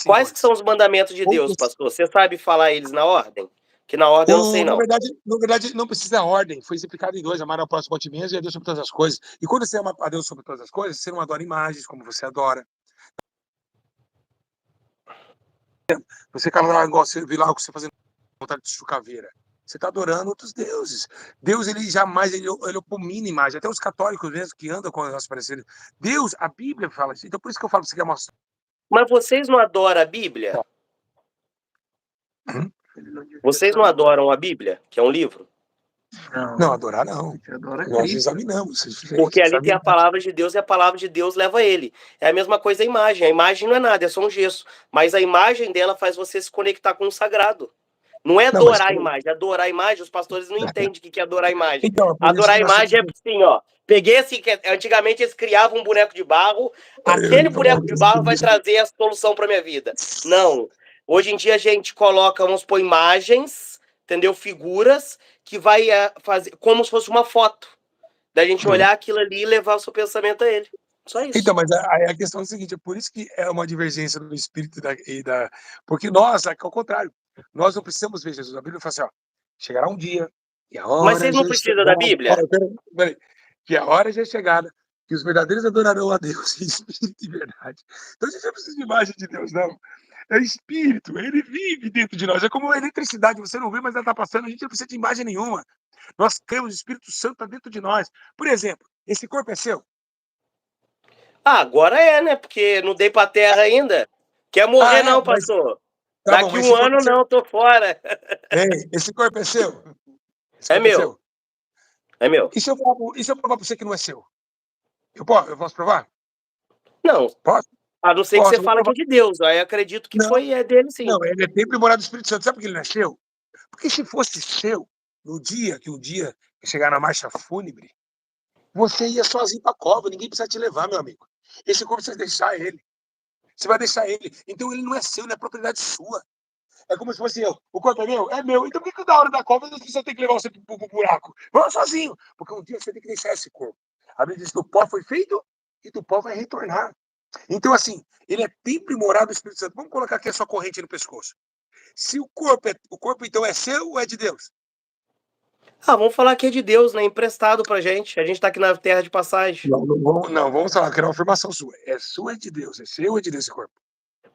Quais que são os mandamentos de Deus, pastor? Você sabe falar eles na ordem? Que na ordem eu não sei, Na não. verdade, não precisa a ordem. Foi explicado em 2, amar ao próximo a ti mesmo e a Deus sobre todas as coisas. E quando você ama a Deus sobre todas as coisas, você não adora imagens como você adora. Você, cara, igual você viu lá você fazendo vontade de chucaveira. Você está adorando outros deuses. Deus, ele jamais, ele opomina imagem. Até os católicos mesmo, que andam com as parecidas. Deus, a Bíblia fala isso. Então, por isso que eu falo que você quer mostrar. Mas vocês não adoram a Bíblia? Vocês não adoram a Bíblia, que é um livro? Não, adorar não. Nós examinamos. Porque ali tem a palavra de Deus e a palavra de Deus leva ele. É a mesma coisa a imagem. A imagem não é nada, é só um gesso. Mas a imagem dela faz você se conectar com o sagrado. Não é adorar a imagem. Adorar a imagem, os pastores não entendem o que é adorar a imagem. Então, adorar a imagem é assim, ó. Peguei assim, antigamente eles criavam um boneco de barro, aquele boneco de barro vai trazer a solução para minha vida. Não. Hoje em dia a gente coloca, vamos pôr imagens, entendeu? Figuras que vai fazer como se fosse uma foto. Da gente olhar aquilo ali e levar o seu pensamento a ele. Só isso. Então, mas a questão é a seguinte, é por isso que é uma divergência do espírito porque nós, ao contrário, nós não precisamos ver Jesus. A Bíblia fala assim, ó, chegará um dia, e a hora mas vocês não precisam da Bíblia? Que a hora já é chegada, que os verdadeiros adorarão a Deus em espírito e verdade. Então a gente não precisa de imagem de Deus, não. É espírito, ele vive dentro de nós. É como a eletricidade, você não vê, mas ela está passando, a gente não precisa de imagem nenhuma. Nós temos o Espírito Santo tá dentro de nós. Por exemplo, esse corpo é seu? Agora é, né? Porque não dei pra terra ainda. Quer morrer não, pastor. Tá daqui um ano não, tô fora. Esse corpo é seu? É meu. É meu. E se eu provar pra você que não é seu? Eu posso provar? Não. Posso? A não ser que você fala que é de Deus. Aí eu acredito que é dele, sim. Não, ele é templo e morada do Espírito Santo. Sabe por que ele não é seu? Porque se fosse seu, no dia que chegar na marcha fúnebre, você ia sozinho pra cova, ninguém precisa te levar, meu amigo. Esse corpo você vai deixar ele. Você vai deixar ele. Então ele não é seu, não é propriedade sua. É como se fosse eu. O corpo é meu? É meu. Então por que da hora da cova as pessoas têm que levar você pro buraco? Vamos sozinho. Porque um dia você tem que deixar esse corpo. A Bíblia diz que o pó foi feito e do pó vai retornar. Então, assim, ele é templo e morada do Espírito Santo. Vamos colocar aqui a sua corrente no pescoço. Se o corpo então é seu ou é de Deus? Vamos falar que é de Deus, né? Emprestado pra gente. A gente tá aqui na terra de passagem. Não, vamos falar que é uma afirmação sua. É sua, é de Deus. É seu ou é de Deus esse corpo?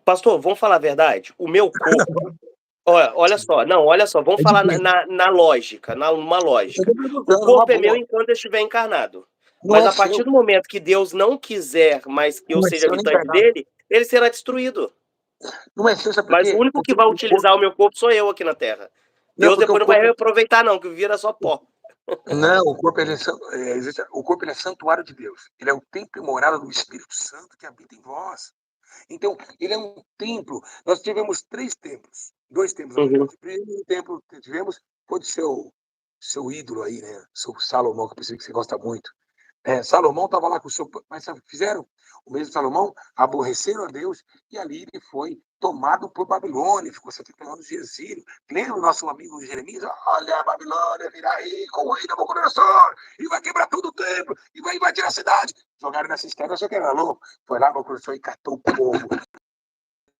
Pastor, vamos falar a verdade? O meu corpo... olha só. Vamos falar na lógica, numa lógica. O corpo é meu enquanto eu estiver encarnado. Mas a partir do momento que Deus não quiser mais que eu seja habitante dele, ele será destruído. Não é seu, sabe por Mas quê? o único que vai utilizar o meu corpo sou eu aqui na Terra. Deus depois não vai reaproveitar, não, que vira só pó. Não, o corpo ele é santuário de Deus. Ele é o templo e morada do Espírito Santo que habita em vós. Então, ele é um templo. Nós tivemos 3 templos. 2 templos. O primeiro templo que tivemos foi do seu ídolo aí, né? Seu Salomão, que eu percebi que você gosta muito. Salomão estava lá com o seu... Mas sabe o que fizeram? O mesmo Salomão aborreceram a Deus e ali ele foi tomado por Babilônia, ficou 70 anos de exílio. Lembra o nosso amigo Jeremias? Olha, a Babilônia virá aí com o rei Nabucodonosor e vai quebrar todo o templo e vai invadir a cidade. Jogaram nessa cisterna, só que era louco. Foi lá, Nabucodonosor e catou o povo.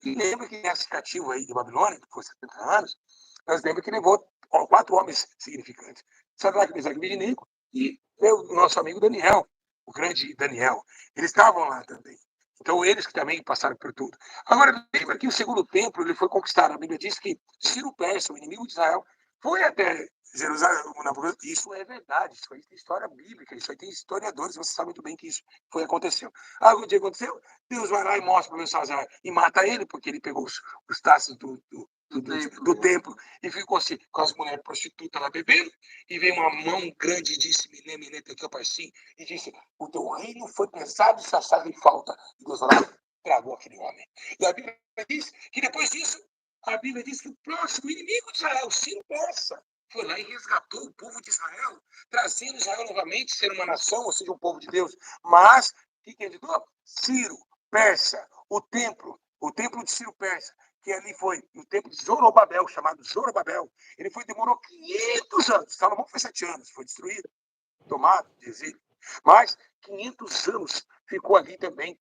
E lembra que nesse cativo aí de Babilônia, que foi 70 anos, nós lembra que levou 4 homens significantes. Sadraque, Mesaque e Abednego e o nosso amigo Daniel, o grande Daniel. Eles estavam lá também. Então, eles que também passaram por tudo. Agora, lembra que o segundo templo ele foi conquistado. A Bíblia diz que Ciro Persa, o inimigo de Israel, foi até Jerusalém. Isso é verdade, isso aí tem história bíblica, isso aí tem historiadores, você sabe muito bem que isso aconteceu. O dia aconteceu, Deus vai lá e mostra para o Belsazar e mata ele, porque ele pegou os taços do templo e ficou assim, com as mulheres prostitutas lá bebendo, e veio uma mão grande e disse, e disse, o teu reino foi pesado e saçado em falta. E Deus vai lá e tragou aquele homem. E a Bíblia diz que depois disso, a Bíblia diz que o próximo inimigo de Israel, Ciro Persa, foi lá e resgatou o povo de Israel, trazendo Israel novamente, ser uma nação, ou seja, um povo de Deus. Mas, o que ele deu? Ciro Persa, o templo de Ciro Persa, que ali foi o templo de Zorobabel, chamado Zorobabel. Ele demorou 500 anos. Salomão foi 7 anos, foi destruído, tomado de exílio. Mas 500 anos ficou ali também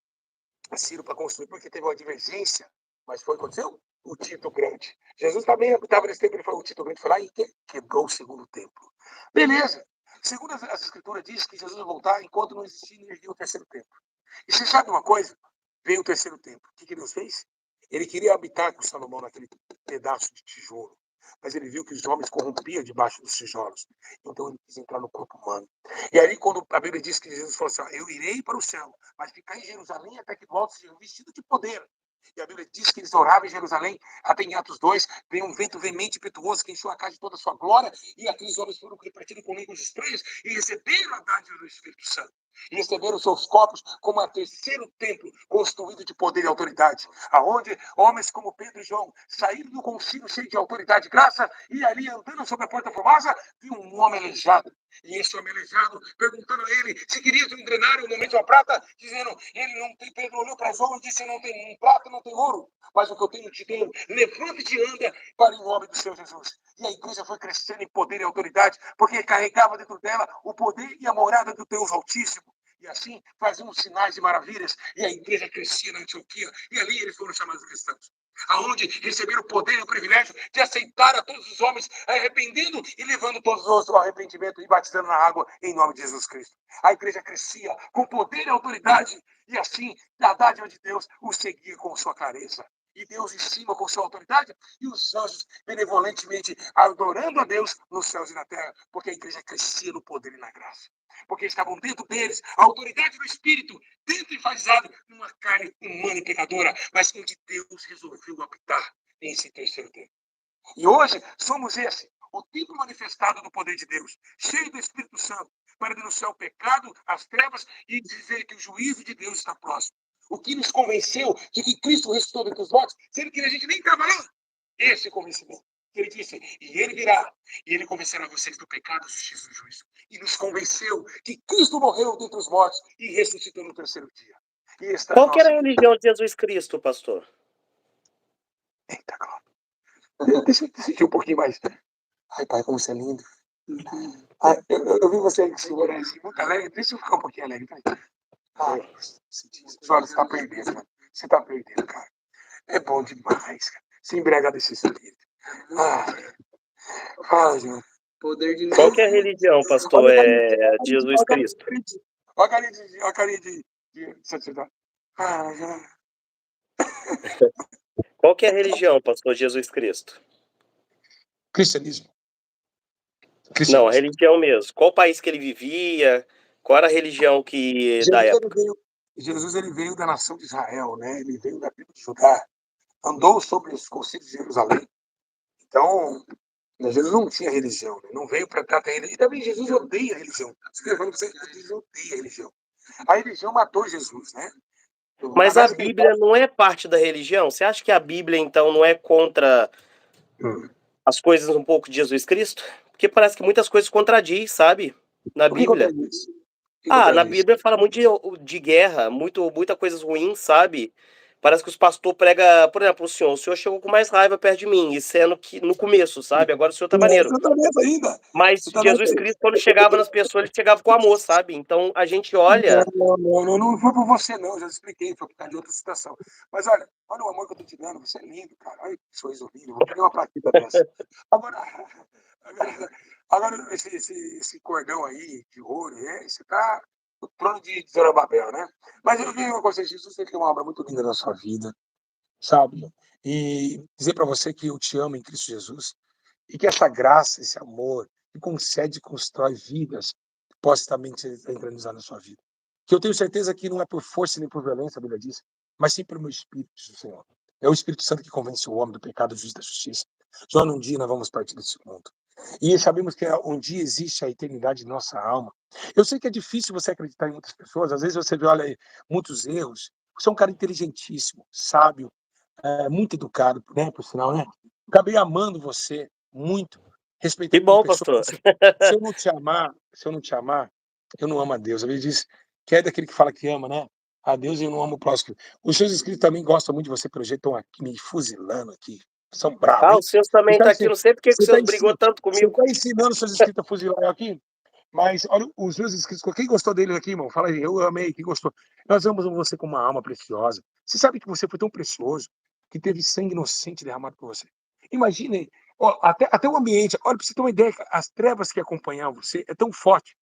Ciro para construir, porque teve uma divergência. Mas foi o que aconteceu? O Tito Grande. Jesus também habitava nesse templo, ele foi o Tito Grande, foi lá e quebrou o segundo templo. Beleza. Segundo as escrituras, diz que Jesus vai voltar enquanto não existir energia o terceiro templo. E você sabe uma coisa? Veio o terceiro templo. O que Deus fez? Ele queria habitar com Salomão naquele pedaço de tijolo, mas ele viu que os homens corrompiam debaixo dos tijolos. Então ele quis entrar no corpo humano. E aí, quando a Bíblia diz que Jesus falou assim, eu irei para o céu, mas ficar em Jerusalém até que volte vestido de poder. E a Bíblia diz que eles oravam em Jerusalém, até em Atos 2, veio um vento veemente e impetuoso que encheu a casa de toda a sua glória, e aqueles homens foram repartidos com línguas estranhas e receberam a dádiva do Espírito Santo. E receberam seus corpos como a terceiro templo construído de poder e autoridade, aonde homens como Pedro e João saíram do concílio cheio de autoridade e graça, e ali andando sobre a porta formosa, viu um homem aleijado. E esse homem aleijado, perguntando a ele se queria um denário, um momento de uma prata, dizendo, ele não tem. Pedro olhou para João e disse, não tem prata, não tem ouro, mas o que eu tenho te dou, levanta-te e anda para o nome do Senhor Jesus. E a igreja foi crescendo em poder e autoridade, porque carregava dentro dela o poder e a morada do Deus Altíssimo. E assim faziam sinais e maravilhas, e a igreja crescia na Antioquia, e ali eles foram chamados cristãos. Aonde receberam o poder e o privilégio de aceitar a todos os homens, arrependendo e levando todos os ao arrependimento e batizando na água em nome de Jesus Cristo. A igreja crescia com poder e autoridade, e assim a dádiva de Deus o seguia com sua clareza. E Deus em cima com sua autoridade, e os anjos benevolentemente adorando a Deus nos céus e na terra, porque a igreja crescia no poder e na graça. Porque estavam dentro deles a autoridade do Espírito, dentro enfatizado numa carne humana e pecadora, mas onde Deus resolveu habitar nesse terceiro tempo. E hoje somos esse, o tipo manifestado do poder de Deus, cheio do Espírito Santo, para denunciar o pecado, as trevas e dizer que o juízo de Deus está próximo. O que nos convenceu de que Cristo ressuscitou dentre os mortos, sendo que a gente nem estava lá. Esse convencimento. Ele disse, e ele virá, e ele convencerá vocês do pecado, justiça e juízo. E nos convenceu que Cristo morreu dentre os mortos e ressuscitou no terceiro dia. E esta Qual que era a religião de Jesus Cristo, pastor? Eita, Cláudio. Deixa eu sentir um pouquinho mais. Ai, pai, como você é lindo. Ai, eu vi você segurar assim, muito alegre. Deixa eu ficar um pouquinho alegre. Ai, olha, você está perdendo, mano. Você está perdendo, cara. É bom demais, cara. Se embriagar desse espírito. Fala, João. Poder de Qual que é a religião, pastor? É de Jesus Cristo. Olha a carinha de santidade. Qual que é a religião, pastor Jesus Cristo? Cristianismo. Não, a religião mesmo. Qual país que ele vivia? Qual era a religião que da época? Jesus ele veio da nação de Israel, né? Ele veio da tribo de Judá. Andou sobre os concílios de Jerusalém. Então, Jesus não tinha religião, né? Não veio para tratar religião. E também Jesus odeia a religião. Jesus odeia a religião. A religião matou Jesus, né? Mas a Bíblia não é parte da religião? Você acha que a Bíblia, então, não é contra as coisas um pouco de Jesus Cristo? Porque parece que muitas coisas contradiz, sabe? Na Bíblia. Na Bíblia fala muito de guerra, muita coisas ruins, sabe? Parece que os pastores pregam, por exemplo, o senhor chegou com mais raiva perto de mim, e sendo que no começo, sabe? Agora o senhor tá maneiro. Ainda. Mas Jesus Cristo, quando chegava nas pessoas, ele chegava com amor, sabe? Então a gente olha. Não foi por você, não. Já expliquei, foi por causa de outra situação. Mas olha o amor que eu tô te dando. Você é lindo, cara. Olha que sorriso lindo. Vou pegar uma plaquita dessa. Agora esse cordão aí de ouro, você tá no trono de Zorobabel, né? Mas eu vi uma coisa, Jesus tem uma obra muito linda na sua vida, sabe? E dizer para você que eu te amo em Cristo Jesus e que essa graça, esse amor que concede e constrói vidas possa também entranizar na sua vida. Que eu tenho certeza que não é por força nem por violência, a Bíblia diz, mas sim pelo meu Espírito, Senhor. É o Espírito Santo que convence o homem do pecado, do juízo e da justiça. João, um dia nós vamos partir desse mundo. E sabemos que um dia existe a eternidade em nossa alma. Eu sei que é difícil você acreditar em muitas pessoas. Às vezes você vê, olha, muitos erros. Você é um cara inteligentíssimo, sábio, muito educado, né, por sinal, né? Acabei amando você muito, respeitando Que bom, pessoa. pastor. Se eu não te amar, eu não amo a Deus. Às vezes diz que é daquele que fala que ama, né? A Deus e eu não amo o próximo. Os seus inscritos também gostam muito de você, pelo jeito, estão aqui me fuzilando aqui. São bravos, hein? O senhor também tá aqui, não sei porque que o senhor brigou tanto comigo. Você está ensinando os seus inscritos a fuzilar eu aqui? Mas olha, os meus inscritos, quem gostou deles aqui, irmão? Fala aí, eu amei, quem gostou? Nós amamos você com uma alma preciosa. Você sabe que você foi tão precioso, que teve sangue inocente derramado por você. Imagine, até o ambiente, olha, para você ter uma ideia, as trevas que acompanhavam você é tão forte,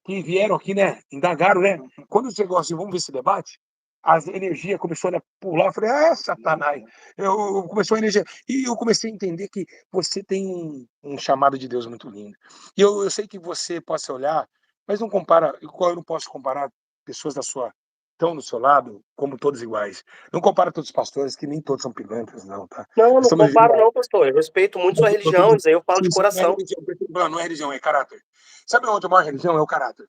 que vieram aqui, né, indagaram, né? Quando você gosta de vamos ver esse debate, as energias começaram a pular. Eu falei, Satanás. Começou a energia. E eu comecei a entender que você tem um chamado de Deus muito lindo. E eu sei que você possa olhar, mas não compara, eu não posso comparar pessoas estão do seu lado como todos iguais. Não compara todos os pastores, que nem todos são pilantras, não, tá? Não, não Estamos comparo vivendo. não, pastor. Eu respeito muito sua religião, isso aí eu falo de coração. Não é religião, é caráter. Sabe onde a maior religião? É o caráter.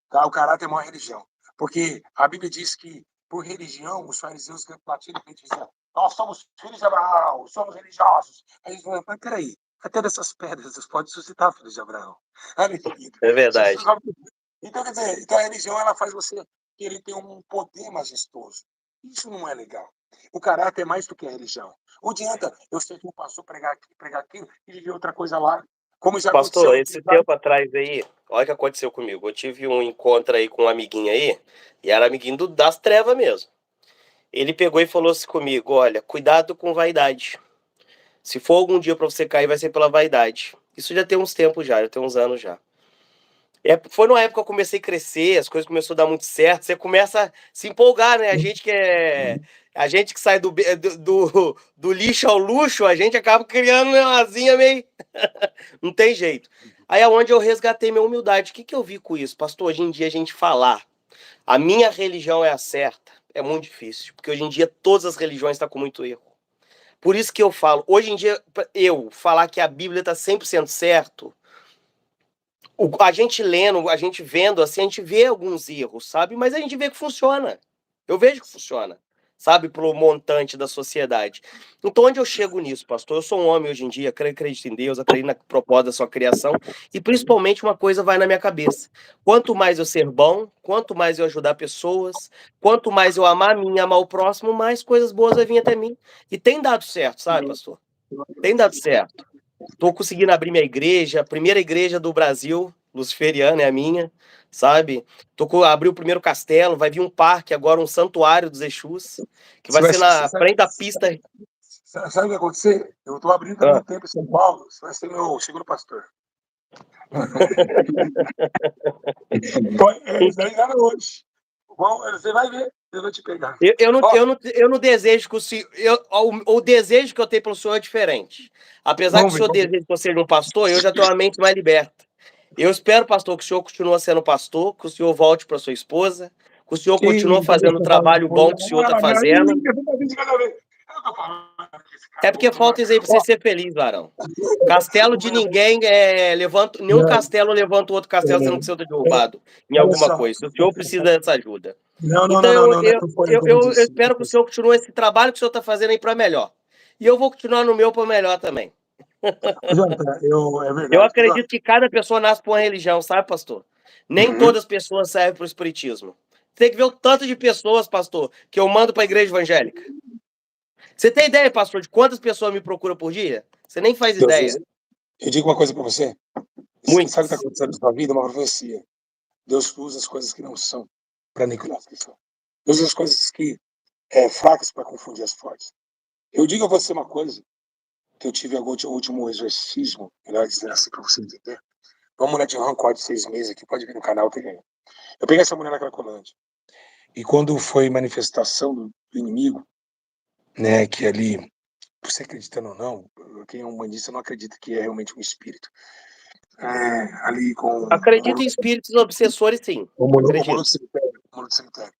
Tá? O caráter é a maior religião. Porque a Bíblia diz que, por religião, os fariseus batiam no peito e diziam, nós somos filhos de Abraão, somos religiosos. Aí eles falam, mas peraí, até dessas pedras Deus pode suscitar filhos de Abraão. É verdade. Então, quer dizer, então a religião ela faz você querer ter um poder majestoso. Isso não é legal. O caráter é mais do que a religião. Não adianta eu ser que um pastor pregar aqui, pregar aquilo e viver outra coisa lá. Como já Pastor, aconteceu. esse tempo atrás aí, olha o que aconteceu comigo. Eu tive um encontro aí com um amiguinho aí, e era amiguinho das trevas mesmo. Ele pegou e falou assim comigo, olha, cuidado com vaidade. Se for algum dia pra você cair, vai ser pela vaidade. Isso já tem uns tempos já tem uns anos já. Foi numa época que eu comecei a crescer, as coisas começaram a dar muito certo, você começa a se empolgar, né? A gente que sai do lixo ao luxo, a gente acaba criando uma asinha meio. Não tem jeito. Aí é onde eu resgatei minha humildade. O que eu vi com isso? Pastor, hoje em dia a gente falar a minha religião é a certa, é muito difícil, porque hoje em dia todas as religiões estão com muito erro. Por isso que eu falo, hoje em dia, eu falar que a Bíblia está 100% certo, a gente lendo, a gente vendo, assim, a gente vê alguns erros, sabe? Mas a gente vê que funciona. Eu vejo que funciona, sabe? Pro montante da sociedade. Então, onde eu chego nisso, pastor? Eu sou um homem hoje em dia, acredito em Deus, acredito na proposta da sua criação, e principalmente uma coisa vai na minha cabeça. Quanto mais eu ser bom, quanto mais eu ajudar pessoas, quanto mais eu amar a mim e amar o próximo, mais coisas boas vai vir até mim. E tem dado certo, sabe, pastor? Tem dado certo. Tô conseguindo abrir minha igreja, a primeira igreja do Brasil, luciferiana é a minha, sabe? Abri o primeiro castelo, vai vir um parque agora, um santuário dos Exus, que vai ser na frente da pista. Sabe o que vai acontecer? Eu estou abrindo também um templo em São Paulo, você vai ser meu segundo pastor. Ainda hoje. Bom, você vai ver, eu vou te pegar. Eu não desejo que o senhor. O desejo que eu tenho pelo senhor é diferente. Apesar que o senhor deseja que eu seja um pastor, eu já tenho uma mente mais liberta. Eu espero, pastor, que o senhor continue sendo pastor, que o senhor volte para sua esposa, que o senhor continue fazendo o trabalho bom que o senhor está fazendo. É porque falta isso aí para você ser feliz, varão. Castelo de ninguém levanta. Nenhum castelo levanta o outro castelo sendo que o seu está derrubado em alguma coisa. O senhor precisa dessa ajuda. Então eu espero que o senhor continue esse trabalho que o senhor está fazendo aí para melhor. E eu vou continuar no meu para melhor também. É verdade. Eu acredito que cada pessoa nasce por uma religião, sabe, pastor? Nem todas as pessoas servem para o espiritismo. Tem que ver o tanto de pessoas, pastor, que eu mando para a igreja evangélica. Você tem ideia, pastor, de quantas pessoas me procuram por dia? Você nem faz ideia. Eu digo uma coisa para você. Muitas. Sabe o que está acontecendo na sua vida? Uma profecia. Deus usa as coisas que não são para aniquilar as pessoas. Deus usa as coisas que fracas para confundir as fortes. Eu digo a você uma coisa, que eu tive agora o último exorcismo, melhor dizendo assim, para você entender. Uma mulher de rancor de 6 meses aqui, pode vir no canal, eu peguei essa mulher na Cracolândia. E quando foi manifestação do inimigo, né, que ali, você acreditando ou não, quem é um humanista não acredita que é realmente um espírito. Ali com... Acredito em espíritos obsessores, sim. O muro do cemitério.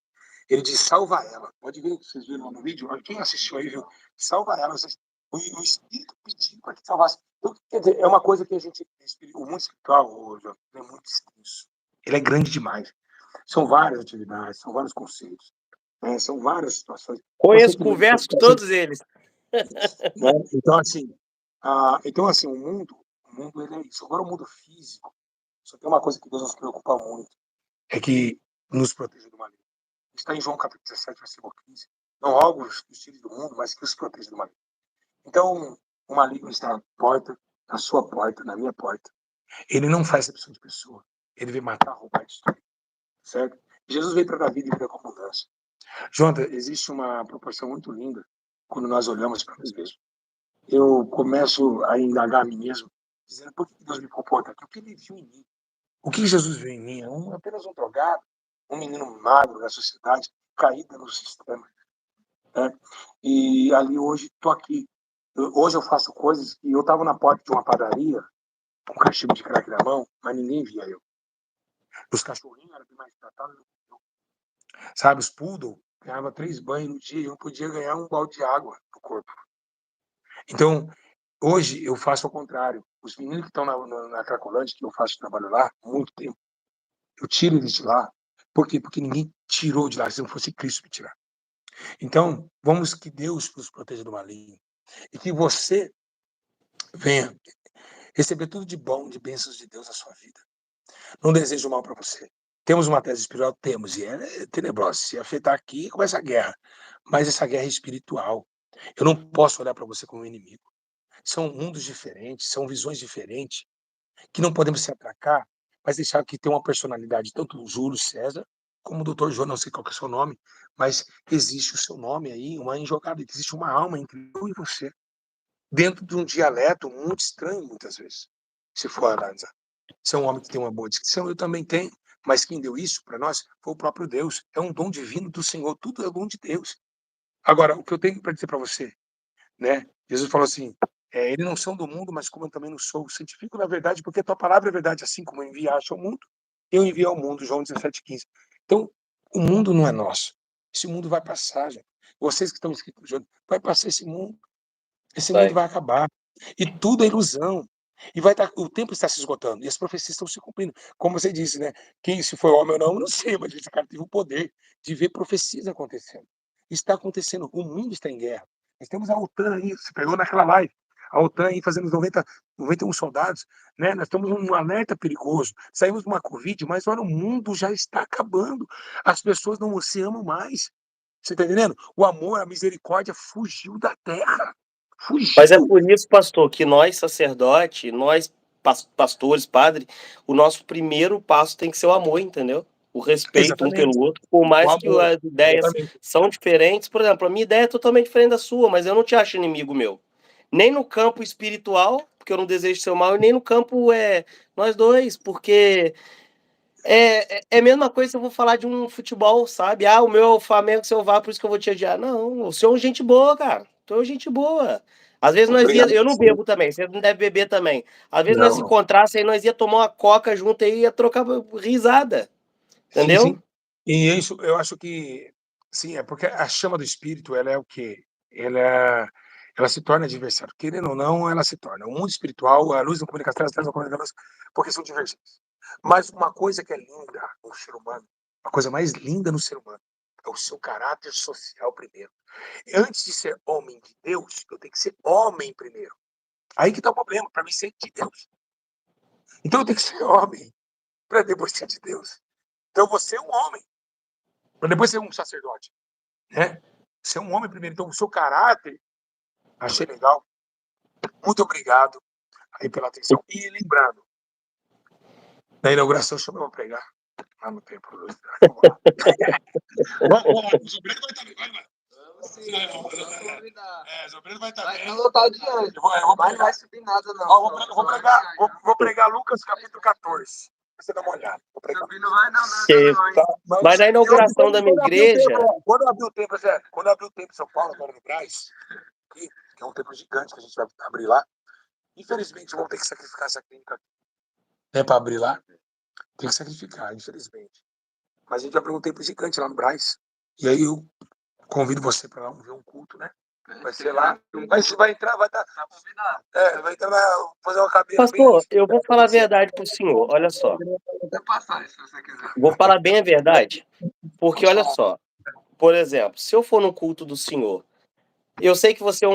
Ele diz, salva ela. Pode ver, vocês viram lá no vídeo, quem assistiu aí, viu? Salva ela. O espírito pediu para que salvasse. Então, quer dizer, é uma coisa que a gente... O mundo espiritual, é muito extenso. Ele é grande demais. São várias atividades, são vários conceitos, são várias situações. Converso com todos eles. Né? Então, assim, o mundo ele é isso. Agora, o mundo físico, só tem uma coisa que Deus nos preocupa muito, é que nos proteja do maligno. Está em João capítulo 17, versículo 15. Não rogo os filhos do mundo, mas que os proteja do maligno. Então, o maligno está na porta, na sua porta, na minha porta. Ele não faz exceção de pessoa. Ele vem matar, roubar e destruir. Certo? Jesus veio para dar vida e vida com abundância. Jonathan, existe uma proporção muito linda quando nós olhamos para nós mesmos. Eu começo a indagar a mim mesmo, dizendo por que Deus me comporta aqui? O que ele viu em mim? O que Jesus viu em mim? Apenas um drogado, um menino magro da sociedade. caída no sistema, né? E ali hoje estou aqui. Hoje eu faço coisas que eu estava na porta de uma padaria, com um cachimbo de crack na mão, mas ninguém via eu. Os cachorrinhos eram bem mais tratados do que eu. Sabe, os poodle ganhavam 3 banhos no dia e eu não podia ganhar um balde de água no corpo. Então, hoje eu faço ao contrário. Os meninos que estão na Cracolândia, que eu faço trabalho lá há muito tempo, eu tiro eles de lá. Por quê? Porque ninguém tirou de lá, se não fosse Cristo me tirar. Então, vamos que Deus nos proteja do maligno. E que você venha receber tudo de bom, de bênçãos de Deus na sua vida. Não desejo mal para você. Temos uma tese espiritual? Temos, e é tenebrosa. Se afetar aqui, começa a guerra. Mas essa guerra é espiritual. Eu não posso olhar para você como um inimigo. São mundos diferentes, são visões diferentes, que não podemos se atracar, mas deixar que tem uma personalidade, tanto o Júlio César, como o doutor João, não sei qual que é o seu nome, mas existe o seu nome aí, uma enjogada, existe uma alma entre eu e você, dentro de um dialeto muito estranho, muitas vezes, se for analisar. Você é um homem que tem uma boa dicção, eu também tenho, mas quem deu isso para nós foi o próprio Deus. É um dom divino do Senhor, tudo é dom de Deus. Agora, o que eu tenho para dizer para você, né? Jesus falou assim, eles não são do mundo, mas como eu também não sou, santifico na verdade, porque a tua palavra é verdade, assim como enviaste ao mundo, eu enviei ao mundo, João 17,15. Então, o mundo não é nosso. Esse mundo vai passar, gente. Vocês que estão inscritos, vai passar esse mundo. Esse mundo vai acabar. E tudo é ilusão. E o tempo está se esgotando. E as profecias estão se cumprindo. Como você disse, né? Quem se foi homem ou não, eu não sei, mas esse cara teve o poder de ver profecias acontecendo. Está acontecendo. O mundo está em guerra. Nós temos a OTAN aí, você pegou naquela live. A OTAN aí fazendo 91 soldados, né? Nós estamos num alerta perigoso. Saímos de uma Covid, mas olha, o mundo já está acabando. As pessoas não se amam mais. Você está entendendo? O amor, a misericórdia fugiu da terra. Fugiu. Mas é por isso, pastor, que nós, sacerdote, nós, pastores, padre, o nosso primeiro passo tem que ser o amor, entendeu? O respeito um pelo outro, por mais que as ideias são diferentes. Por exemplo, a minha ideia é totalmente diferente da sua, mas eu não te acho inimigo meu. Nem no campo espiritual, porque eu não desejo seu mal, e nem no campo nós dois, porque é a mesma coisa se eu vou falar de um futebol, sabe? Ah, o meu é o Flamengo, se eu vá, por isso que eu vou te odiar. Não, o senhor é gente boa, cara. O senhor é gente boa. Às vezes eu não bebo também, você não deve beber também. Às vezes nós se encontrassem, nós ia tomar uma coca junto aí e ia trocar risada. Entendeu? Sim. E isso, eu acho que, sim, é porque a chama do espírito, ela é o quê? Ela se torna adversário. Querendo ou não, ela se torna. O mundo espiritual, a luz da comunicação, as trevas da comunicação, porque são divergentes. Mas uma coisa que é linda no ser humano, a coisa mais linda no ser humano, é o seu caráter social primeiro. E antes de ser homem de Deus, eu tenho que ser homem primeiro. Aí que está o problema, para mim ser de Deus. Então eu tenho que ser homem, para depois ser de Deus. Então você é um homem, para depois ser um sacerdote, né? Ser um homem primeiro. Então o seu caráter, achei legal. Muito obrigado aí pela atenção. E lembrando, na inauguração chamei para pregar. Lá no templo. O sobrinho vai estar bem, vai, mano. O sobrinho vai estar bem. Vai lotar adiante. Mas não vai subir nada, não. Vou pregar Lucas capítulo 14. Você dá uma olhada. Subir não vai não. Mas na inauguração da minha igreja... Quando abrir o templo em São Paulo, agora no Brás, que é um templo gigante que a gente vai abrir lá, infelizmente vamos ter que sacrificar essa clínica aqui. Para abrir lá, tem que sacrificar, infelizmente. Mas a gente vai abrir um templo gigante lá no Brás. E aí eu convido você para lá ver um culto, né? Vai ser lá. Mas você vai entrar, vai estar. Vai entrar, vai fazer uma cabeça. Pastor, eu vou falar a verdade pro senhor, olha só. Vou falar bem a verdade, porque olha só, por exemplo, se eu for no culto do senhor, eu sei que você é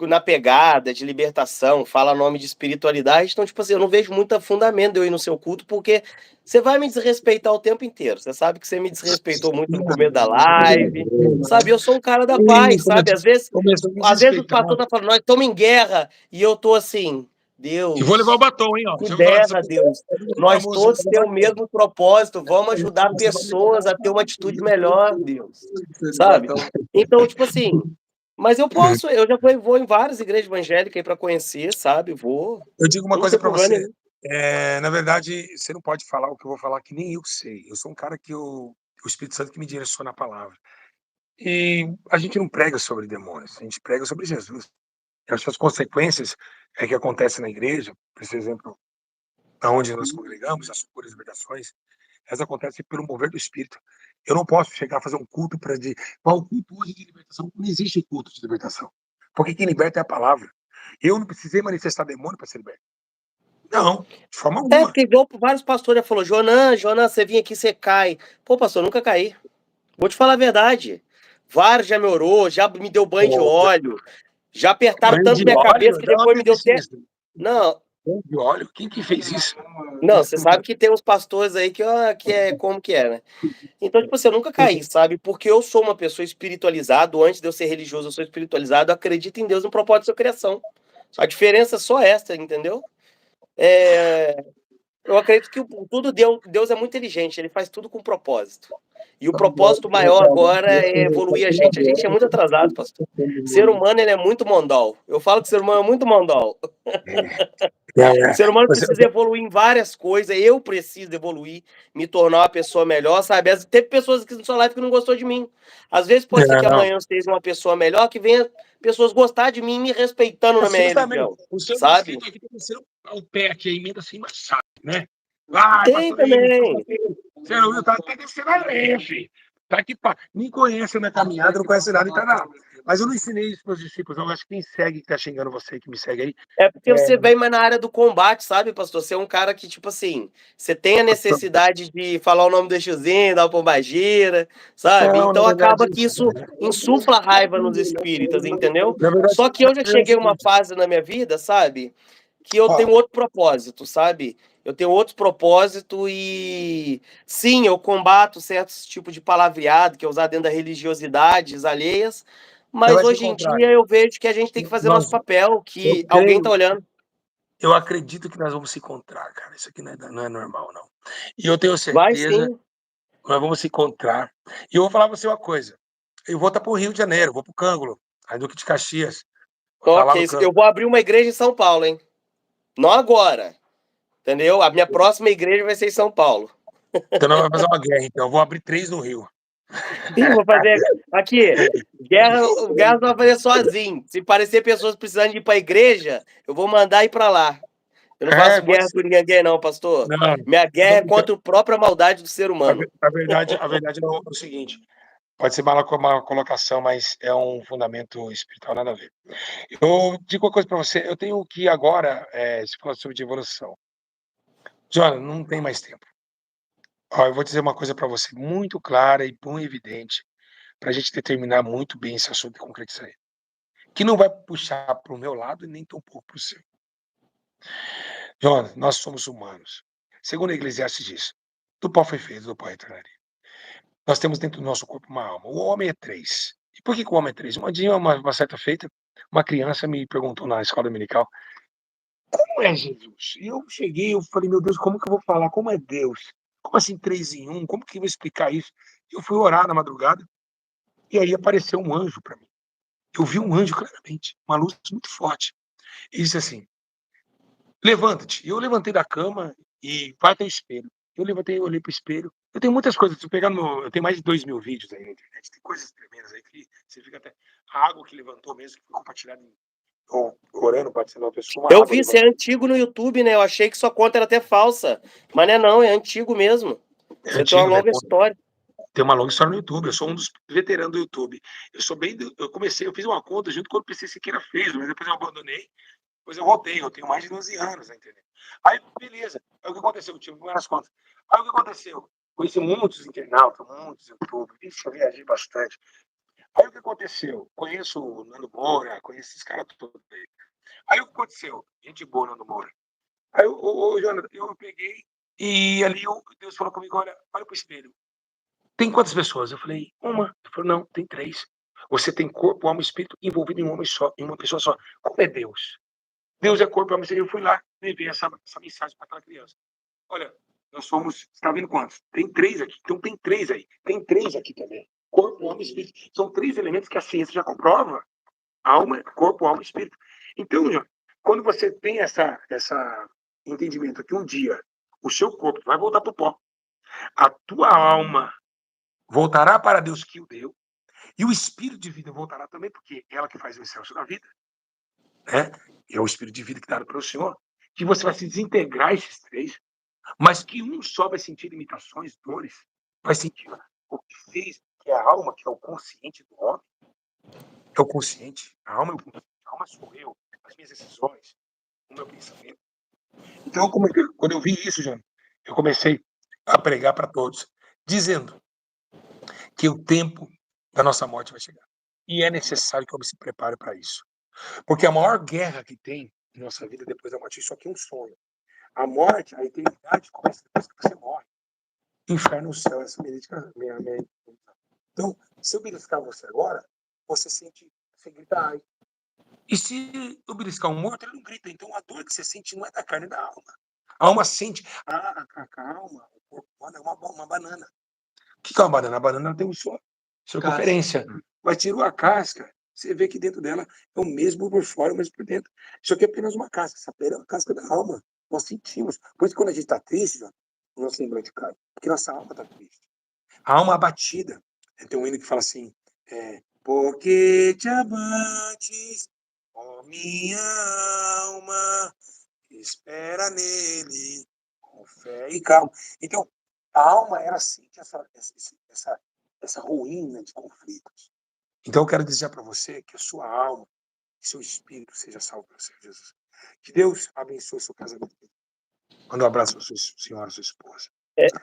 na pegada de libertação, fala nome de espiritualidade, então, tipo assim, eu não vejo muito fundamento de eu ir no seu culto, porque você vai me desrespeitar o tempo inteiro. Você sabe que você me desrespeitou muito no começo da live, sabe? Eu sou um cara da paz, sabe? Às vezes o pastor tá falando, nós estamos em guerra, e eu tô assim, Deus... Eu vou levar o batom, hein? Que terra, Deus. Nós todos temos o mesmo propósito, vamos ajudar pessoas a ter uma atitude melhor, Deus. Sabe? Então, tipo assim... Mas eu posso, eu já vou em várias igrejas evangélicas aí para conhecer, sabe? Eu digo uma coisa para você. Na verdade, você não pode falar o que eu vou falar, que nem eu sei. Eu sou um cara que o Espírito Santo que me direciona a palavra. E a gente não prega sobre demônios, a gente prega sobre Jesus. E as suas consequências que acontecem na igreja, por exemplo, aonde nós congregamos, as curas e libertações, elas acontecem pelo mover do Espírito. Eu não posso chegar a fazer um culto para dizer, qual culto hoje de libertação? Não existe culto de libertação. Porque quem liberta é a palavra. Eu não precisei manifestar demônio para ser liberto. Não, de forma alguma. Porque igual vários pastores já falou, Jonan, você vem aqui, você cai. Pô, pastor, nunca caí. Vou te falar a verdade. Vários já me orou, já me deu banho de óleo, já apertaram Banho tanto de minha cabeça óleo? que De depois onde me deu disse até... isso? Não, Banho de óleo? Quem que fez isso? não, você sabe que tem uns pastores aí que, ó, que é como que é, né? Então, tipo assim, eu nunca caí, sabe? Porque eu sou uma pessoa espiritualizada, antes de eu ser religioso, eu sou espiritualizado, eu acredito em Deus, no propósito da sua criação. A diferença é só essa, entendeu? Eu acredito que tudo Deus é muito inteligente, ele faz tudo com propósito. E o propósito maior agora é evoluir a gente. A gente é muito atrasado, pastor. Ser humano, ele é muito mondol. Eu falo que o ser humano é muito mondol. O ser humano precisa evoluir em várias coisas. Eu preciso evoluir, me tornar uma pessoa melhor, sabe? Teve pessoas aqui na sua live que não gostou de mim. Às vezes pode ser que amanhã eu seja uma pessoa melhor, que venha pessoas gostar de mim, me respeitando na minha religião, O seu sabe? aqui tá descendo ao pé aqui, a emenda assim, machado, né? Tem também. Você não viu? Tá descendo a lenha, filho. Tá aqui, pá. Nem conhece a minha caminhada, não conhece nada e tá na. Mas eu não ensinei isso para os discípulos. Eu acho que quem segue, que tá xingando você, que me segue aí. É porque você vem mais na área do combate, sabe, pastor? Você é um cara que, tipo assim, você tem a necessidade de falar o nome do Exuzinho, dar uma pombagira, sabe? Não, na Então acaba verdade, que isso insufla raiva nos espíritas, entendeu? Só que eu já é o cheguei a uma seguinte. fase na minha vida, sabe? Que eu tenho Ó, outro propósito, sabe? Eu tenho outro propósito e sim, eu combato certos tipos de palavreado que é usado dentro da religiosidades alheias, você mas vai se hoje em encontrar. dia eu vejo que a gente tem que fazer nosso papel, Eu que alguém tá creio, olhando. eu acredito que nós vamos se encontrar, cara. Isso aqui não é normal, não. E eu tenho Vai certeza sim. que nós vamos se encontrar. E eu vou falar pra você uma coisa. Eu vou estar pro Rio de Janeiro, vou pro Cângulo, aí Duque de Caxias. Vou estar lá Ok, no eu Cângulo. vou abrir uma igreja em São Paulo, hein? Não agora, entendeu? A minha próxima igreja vai ser em São Paulo. Então nós vamos fazer uma guerra, então. Eu vou abrir 3 no Rio. Ih, vou fazer aqui. Guerra não vai fazer sozinho. Se parecer pessoas precisando de ir para a igreja, eu vou mandar ir para lá. Eu não faço Pode guerra ser. com ninguém, não, pastor. Não, Minha eu guerra tô é brincando. contra a própria maldade do ser humano. A verdade é o seguinte: pode ser uma colocação, mas é um fundamento espiritual, nada a ver. Eu digo uma coisa para você: eu tenho que agora, se falar sobre evolução. Jona, não tem mais tempo. Ó, eu vou dizer uma coisa para você muito clara e bem evidente, para a gente determinar muito bem esse assunto e concretizar ele. Que não vai puxar para o meu lado e nem tão pouco para o seu. Jonas, nós somos humanos. Segundo a Eclesiastes diz, do pó foi feito, do pó retornaria. Nós temos dentro do nosso corpo uma alma. O homem é 3. E por que o homem é 3? Um dia, uma certa feita, uma criança me perguntou na escola dominical, como é Jesus? E eu cheguei, eu falei, meu Deus, como que eu vou falar? Como é Deus? Como assim 3 em 1? Como que eu vou explicar isso? Eu fui orar na madrugada e aí apareceu um anjo para mim. Eu vi um anjo claramente, uma luz muito forte. E disse assim, levanta-te. Eu levantei da cama e vai até o espelho. Eu levantei, olhei para o espelho. Eu tenho muitas coisas. Se eu pegar eu tenho mais de 2.000 vídeos aí na internet. Tem coisas tremendas aí que você fica até. A água que levantou mesmo, que foi compartilhada ou orando, pode ser uma pessoa, uma Eu água vi, você é levantou. antigo no YouTube, né? Eu achei que sua conta era até falsa. Mas não, é antigo mesmo. É Você tem uma antigo, minha longa conta. história. Tem uma longa história no YouTube. Eu sou um dos veteranos do YouTube. Eu comecei, eu fiz uma conta junto quando o PC Siqueira fez, mas depois eu abandonei. Depois eu voltei, eu tenho mais de 12 anos, entendeu? Aí, beleza. Aí o que aconteceu? Eu tive várias contas. Aí o que aconteceu? Conheci muitos internautas, muitos youtubers. Isso, eu viajei bastante. Aí o que aconteceu? Conheço o Nando Moura, conheço esses caras todos aí. Aí o que aconteceu? Gente boa, Nando Moura. Aí, Jonathan, eu peguei e ali Deus falou comigo, olha pro espelho. Tem quantas pessoas? Eu falei, uma. Ele falou, não, tem 3. Você tem corpo, alma e espírito envolvido em um homem só, em uma pessoa só. Como é Deus? Deus é corpo, alma e espírito. Eu fui lá, levei essa mensagem para aquela criança. Olha, nós somos, você está vendo quantos? Tem 3 aqui, então tem 3 aí. Tem 3 aqui também. Corpo, alma e espírito. São 3 elementos que a ciência já comprova. Alma, corpo, alma e espírito. Então, quando você tem essa entendimento que um dia o seu corpo vai voltar para o pó, a tua alma voltará para Deus que o deu, E o espírito de vida voltará também, porque é ela que faz o excelso da vida, né? É o espírito de vida que dá para o Senhor. Que você vai se desintegrar esses três, mas que um só vai sentir limitações, dores, vai sentir o que fez, que é a alma, que é o consciente do homem. É o consciente. A alma é o consciente. A alma sou eu, as minhas decisões, o meu pensamento. Então, quando eu vi isso, João, eu comecei a pregar para todos, dizendo que o tempo da nossa morte vai chegar. E é necessário que eu me prepare para isso. Porque a maior guerra que tem em nossa vida depois da morte, isso aqui é um sonho. A morte, a eternidade, começa depois que você morre. Inferno no céu, essa minha. Então, se eu beliscar você agora, você sente, você grita ai. E se eu beliscar um morto, ele não grita. Então a dor que você sente não é da carne, é da alma. A alma sente. A alma, o corpo humano é uma banana. O que é uma banana? A banana tem sua circunferência. Mas tirou a casca, você vê que dentro dela é o mesmo por fora, mas por dentro. Isso aqui é apenas uma casca. Essa pele é uma casca da alma. Nós sentimos. Por isso, quando a gente está triste, o nosso semblante cai. Porque nossa alma está triste. A alma abatida. Tem um hino que fala assim: porque te abates, ó minha alma, espera nele, com fé e calma. Então, a alma, ela sente essa ruína de conflitos. Então, eu quero desejar para você que a sua alma, que seu espírito seja salvo pelo Senhor Jesus. Que Deus abençoe o seu casamento. Manda um abraço para sua senhora, sua esposa.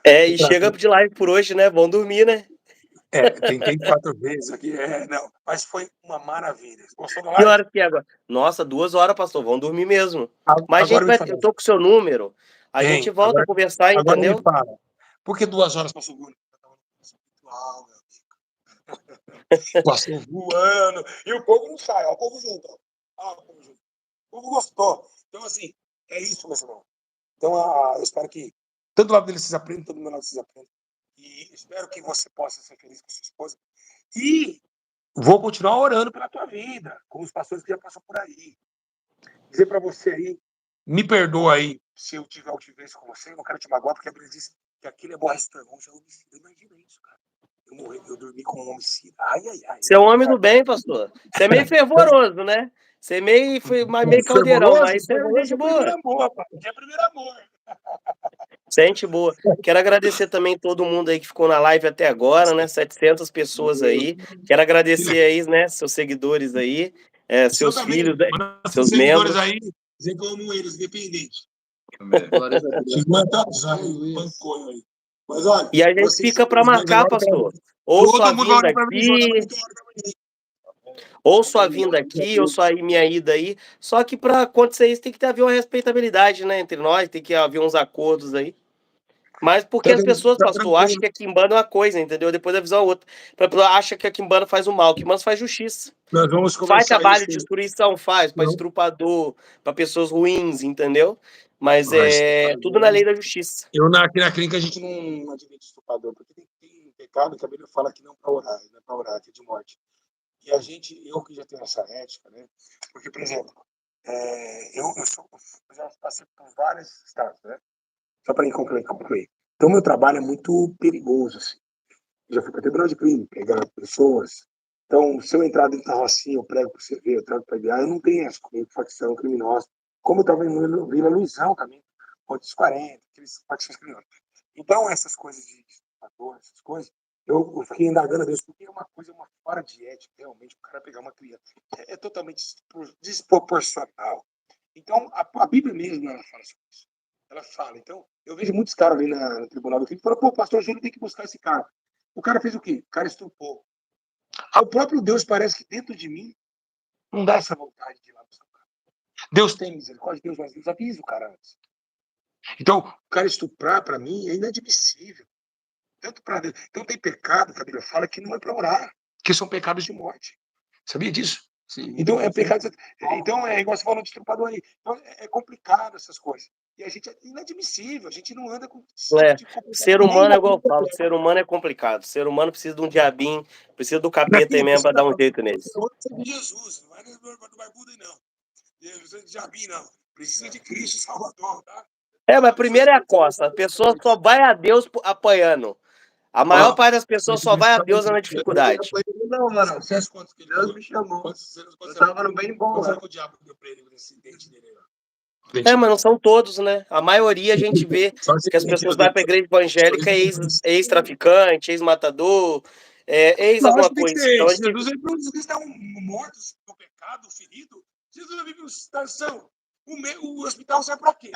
E chega de live por hoje, né? Vão dormir, né? Tentei 4 vezes aqui, não, mas foi uma maravilha. Gostou da Que live? horas que é agora? Nossa, 2 horas, pastor. Vão dormir mesmo. Mas Agora eu tô com o seu número. A gente volta a conversar, agora entendeu? me fala. Por que 2 horas passou voando? Passou voando. E o povo não sai, ó, o povo junto. Ó, o povo junto. O povo gostou. Então, assim, é isso, meus irmãos. Então, eu espero que tanto do lado deles vocês aprendam, todo do meu lado vocês aprendam. E espero que você possa ser feliz com sua esposa. E vou continuar orando pela tua vida, com os pastores que já passam por aí. Dizer para você aí, me perdoa aí se eu tiver altivez com você, eu não quero te magoar, porque a Bíblia diz que aquilo é aborrece teu irmão, já homicida. Imagina isso, cara. Eu dormi como um homicida. Ai. Você é um homem do bem, pastor. Você é meio fervoroso, né? Você é meio caldeirão, mas você é gente boa. É primeiro amor. Você é gente boa. Quero agradecer também todo mundo aí que ficou na live até agora, né? 700 pessoas aí. Quero agradecer aí, né? Seus seguidores aí, seus filhos, seus membros. Aí, dizer que eu amo eles, independente. Mas, olha, e a gente fica para marcar, pastor. Ou sua vinda aqui, ou sua vinda aqui, ou sua minha ida aí. Só que para acontecer isso tem que haver uma respeitabilidade, né? Entre nós, tem que haver uns acordos aí. Mas porque as pessoas, pastor, acham que a quimbanda é uma coisa, entendeu? Depois da visão outra. A pessoa acha que a quimbanda faz o mal, a quimbanda faz justiça. Nós vamos faz trabalho de destruição, faz, para estrupador, para pessoas ruins, entendeu? Mas tudo na lei da justiça. Aqui na clínica a gente não admite estrupador, porque tem um pecado que a Bíblia fala que não para orar, não é para orar, que é de morte. E eu que já tenho essa ética, né? Porque, por exemplo, eu já passei por vários estados, né? Só para concluir. Então, meu trabalho é muito perigoso, assim. Eu já fui para tribunal de crime, pegar pessoas. Então, se eu entrar dentro da rocinha, eu prego para você ver, eu trago para guiar, eu não tenho essa comigo, facção criminosa. Como eu estava em Vila Luizão também, pontos 40, aqueles facções criminosas. Então, essas coisas de estuprador, essas coisas, eu fiquei indagando a Deus, porque é uma fora de ética, realmente, o cara pegar uma criança. É totalmente desproporcional. Então, a Bíblia mesmo, ela fala sobre isso. Ela fala. Então, eu vejo muitos caras ali no tribunal do crime e falam, pô, pastor Júlio tem que buscar esse cara. O cara fez o quê? O cara estuprou. O próprio Deus parece que dentro de mim não dá essa vontade de ir lá buscar o cara. Deus tem misericórdia de Deus, mas Deus avisa o cara antes. Então, o cara estuprar, para mim, é inadmissível. Então, tem pecado, que a Bíblia fala, que não é para orar, que são pecados de morte. Sabia disso? Sim. Então, é pecado. Então, é igual você falou de estrupador aí. Então, é complicado essas coisas. E a gente é inadmissível, a gente não anda com... Ser humano é igual eu falo, ser humano é complicado. Ser humano precisa de um diabinho, precisa do capeta aí mesmo para dar um jeito neles. Precisa de Jesus, não vai Buda, não. Não precisa de diabinho, não. Precisa de Cristo Salvador, tá? Mas primeiro é a costa. A pessoa só vai a Deus apanhando. A maior parte das pessoas só vai a Deus na dificuldade. Não, mano. Você acha quantos que Deus me chamou. Quantos Eu tava no bem bom, Quanto será né? que o diabo deu pra ele nesse dente dele aí, ó? É, mas não são todos, né? A maioria a gente vê que as pessoas vão para a igreja evangélica ex-traficante, ex-matador, ex alguma Lógico que tem que coisa. ser. Então, a Se gente... Jesus veio para os que estão mortos no pecado, ferido. Jesus não vive em situação. O hospital serve para quê?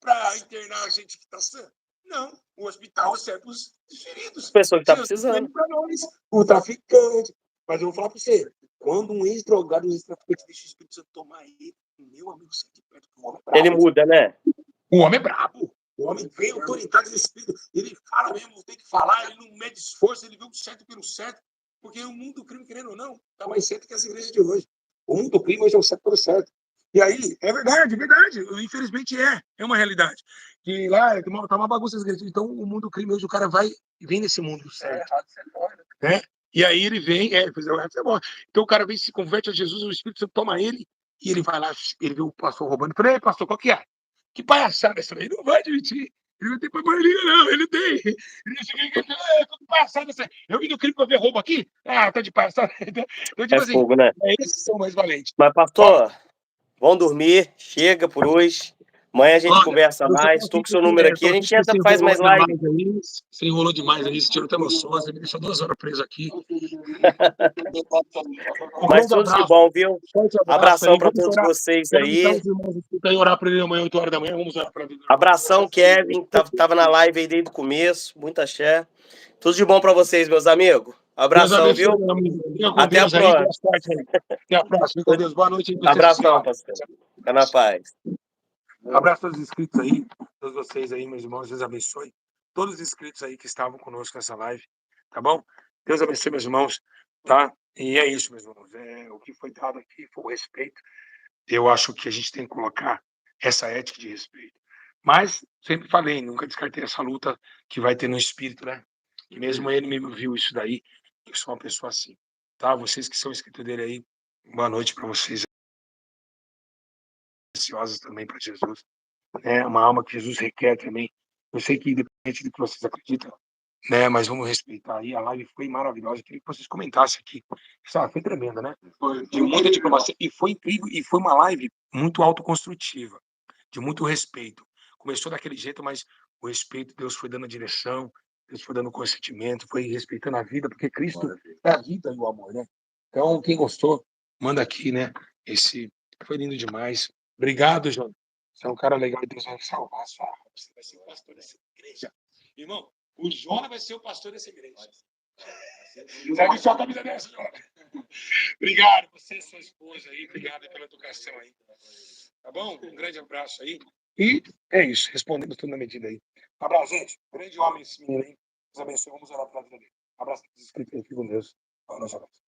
Para internar a gente que está sã? Não. O hospital serve para os feridos. pessoa que está Jesus precisando. veio para nós. O traficante. Mas eu vou falar para você. Quando um ex-drogado, um ex-traficante deixa o Espírito Santo tomar ele, meu amigo, sai de perto do homem é brabo. Ele muda, né? O homem é brabo. O homem vem autoritário desse espírito. Ele fala mesmo, tem que falar, ele não mede esforço, ele vê o certo pelo certo. Porque o mundo do crime, querendo ou não, está mais certo que as igrejas de hoje. O mundo do crime hoje é o certo pelo certo. E aí, é verdade, é verdade. Infelizmente é uma realidade. Que lá tá uma bagunça as igrejas. Então, o mundo do crime hoje, o cara vai e vem nesse mundo certo. Né? E aí ele vem, então o cara vem, se converte a Jesus, o Espírito Santo toma ele, e ele vai lá, ele vê o pastor roubando. Falei, pastor, qual que é? Que palhaçada essa aí? Ele não vai admitir. Ele não tem pra Marlinha, não. Ele tem. Ele chega que palhaçada essa aí. Eu vim do crime pra ver roubo aqui? Ah, tá de palhaçada. Então, tipo É assim, fogo, né? esses que são mais valentes. Mas, pastor, vão dormir, chega por hoje. Amanhã a gente Olha, conversa mais. Estou com o seu número aqui. A gente entra, faz mais live. Você enrolou demais aí, você tirou até meu sono, você me deixou 2 horas preso aqui. Mas tudo de bom, viu? Abração para todos vocês aí. Orar para ele amanhã, 8 horas da manhã, vamos orar para ele. Abração, Kevin, tava na live aí desde o começo, muita axé. Tudo de bom para vocês, meus amigos. Abração, viu? Até a próxima. Até a próxima. Com Deus. Boa noite. Abração, pastor. Fica na paz. Abraço a todos os inscritos aí, todos vocês aí, meus irmãos. Deus abençoe todos os inscritos aí que estavam conosco nessa live, tá bom? Deus abençoe, meus irmãos, tá? E é isso, meus irmãos. O que foi dado aqui foi o respeito. Eu acho que a gente tem que colocar essa ética de respeito. Mas, sempre falei, nunca descartei essa luta que vai ter no espírito, né? E mesmo ele me viu isso daí, eu sou uma pessoa assim, tá? Vocês que são inscritos dele aí, boa noite para vocês. Ansiosos também para Jesus. É uma alma que Jesus requer também. Eu sei que, independente do que vocês acreditam, né? Mas vamos respeitar aí. A live foi maravilhosa. Eu queria que vocês comentassem aqui. Sabe, foi tremenda, né? Foi de muita diplomacia. E foi incrível. E foi uma live muito autoconstrutiva, de muito respeito. Começou daquele jeito, mas o respeito, Deus foi dando a direção, Deus foi dando o consentimento, foi respeitando a vida, porque Cristo é a vida e o amor, né? Então, quem gostou, manda aqui, né? Esse foi lindo demais. Obrigado, João. Você é um cara legal e Deus vai salvar a sua alma. Você vai ser o pastor dessa igreja. Irmão, o Jonas vai ser o pastor dessa igreja. Segue sua camisa dessa, Jonas. Obrigado, você e sua esposa aí. Obrigado pela educação aí. Tá bom? Um grande abraço aí. E é isso, respondendo tudo na medida aí. Abraço, gente. Grande homem esse menino aí. Deus abençoe. Vamos orar para a vida dele. Abraço a todos os inscritos aí. Fique com Deus. Nosso abraço.